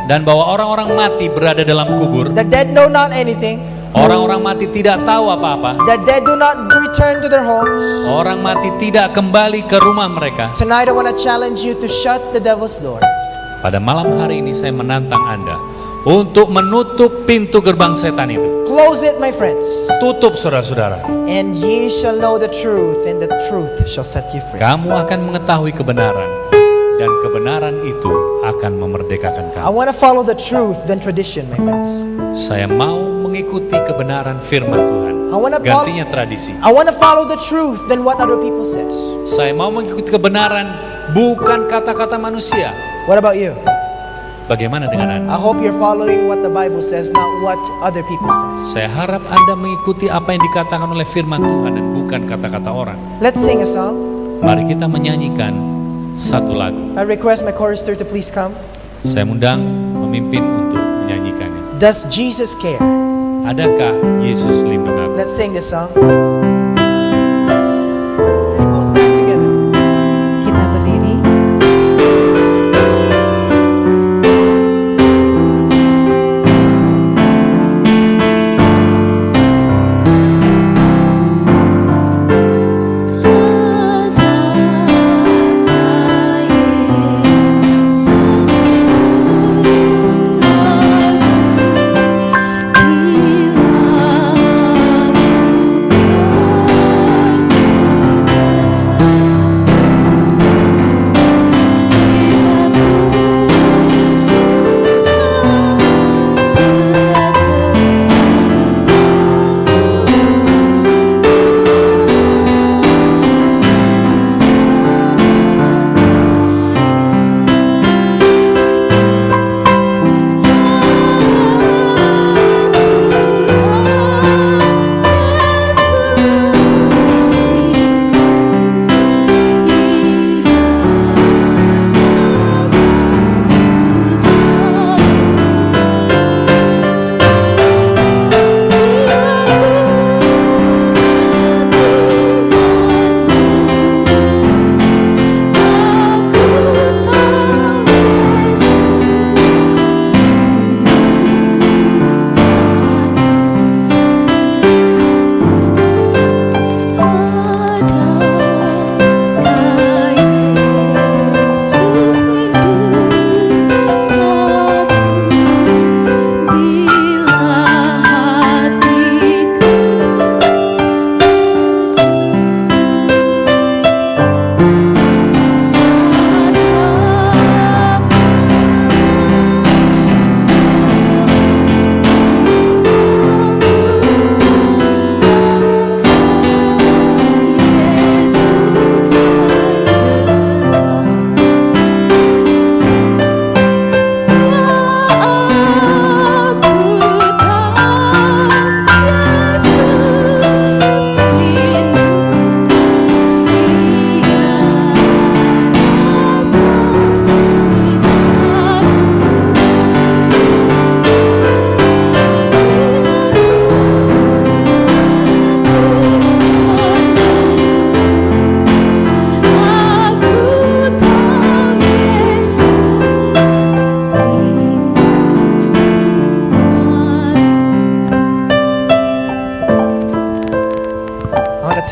Dan bahwa orang-orang mati berada dalam kubur. The dead know not anything. Orang-orang mati tidak tahu apa-apa. The dead do not return to their homes. Orang mati tidak kembali ke rumah mereka. Tonight I want to challenge you to shut the devil's door. Pada malam hari ini saya menantang Anda untuk menutup pintu gerbang setan itu. Close it, my friends. Tutup, saudara-saudara. And ye shall know the truth, and the truth shall set you free. Kamu akan mengetahui kebenaran, dan kebenaran itu akan memerdekakan I kamu. want to follow the truth than tradition, my friends. Saya mau mengikuti kebenaran firman Tuhan. Gantinya tradisi. I want to follow the truth than what other people says. Saya mau mengikuti kebenaran, bukan kata-kata manusia. What about you? Bagaimana dengan Anda? I hope you're following what the Bible says, not what other people say. Saya harap Anda mengikuti apa yang dikatakan oleh firman Tuhan dan bukan kata-kata orang. Let's sing a song. Mari kita menyanyikan satu lagu. I request my chorister to please come. Saya undang pemimpin untuk menyanyikannya. Does Jesus care? Adakah Yesus lindung aku? Let's sing this song. We'll stand together. Kita berdiri.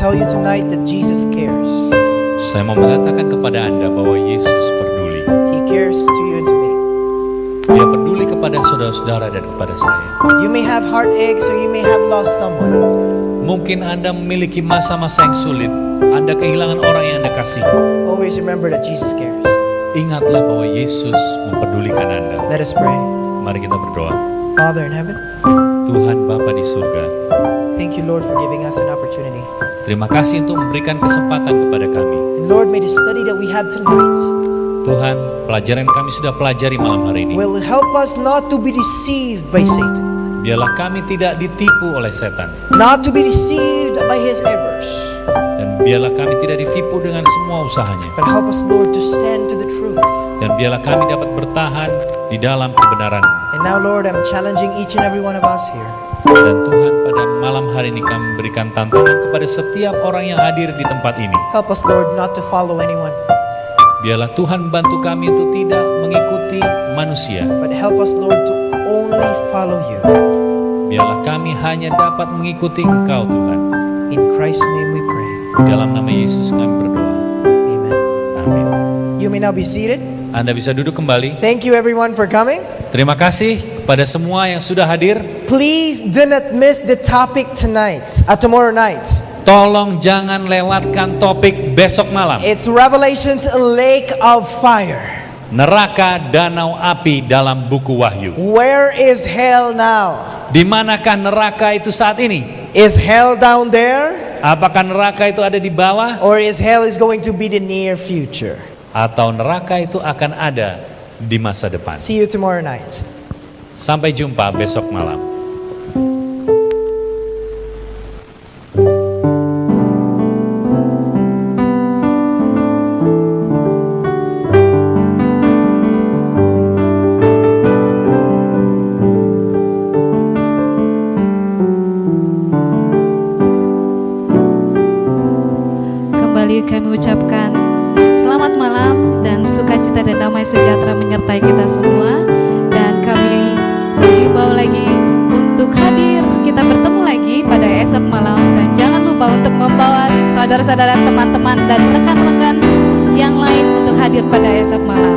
tell you tonight that Jesus cares. Saya mau mengatakan kepada Anda bahwa Yesus peduli. He cares to you and to me. Dia peduli kepada saudara-saudara dan kepada saya. You may have heartaches or you may have lost someone. Mungkin Anda memiliki masa-masa yang sulit. Anda kehilangan orang yang Anda kasih. Always remember that Jesus cares. ingatlah bahwa Yesus mempedulikan Anda. Let us pray. Mari kita berdoa. Father in heaven, Tuhan Bapa di surga, thank you, Lord, for giving us an opportunity. terima kasih untuk memberikan kesempatan kepada kami. And Lord, may the study that we had tonight Tuhan, pelajaran yang kami sudah pelajari malam hari ini, will help us not to be deceived by Satan, biarlah kami tidak ditipu oleh setan, not to be deceived by his errors, dan biarlah kami tidak ditipu dengan semua usahanya, but help us, Lord, to stand to the truth. dan biarlah kami dapat bertahan di dalam kebenaran. And now, Lord, I'm challenging each and every one of us here. Dan Tuhan, pada malam hari ini kami berikan tantangan kepada setiap orang yang hadir di tempat ini. Help us, Lord, not to follow anyone, Biarlah Tuhan bantu kami untuk tidak mengikuti manusia. but help us, Lord, to only follow you. Biarlah kami hanya dapat mengikuti Engkau, Tuhan. In Christ's name we pray. Di dalam nama Yesus kami berdoa. Amen. Amin. You may now be seated. Anda bisa duduk kembali. Thank you, everyone, for coming. Terima kasih kepada semua yang sudah hadir. Please do not miss the topic tonight, tomorrow night. Tolong jangan lewatkan topik besok malam. It's Revelation's lake of fire. Neraka danau api dalam buku Wahyu. Where is hell now? Di manakah neraka itu saat ini? Is hell down there? Apakah neraka itu ada di bawah? Or is hell is going to be the near future? Atau neraka itu akan ada di masa depan? See you tomorrow night. Sampai jumpa besok malam. Kembali kami ucapkan selamat malam dan sukacita dan damai sejahtera menyertai kita semua. Dan kami berhimbau lagi untuk hadir, kita bertemu lagi pada esok malam. Dan jangan lupa untuk membawa saudara-saudara, teman-teman dan rekan-rekan yang lain untuk hadir pada esok malam.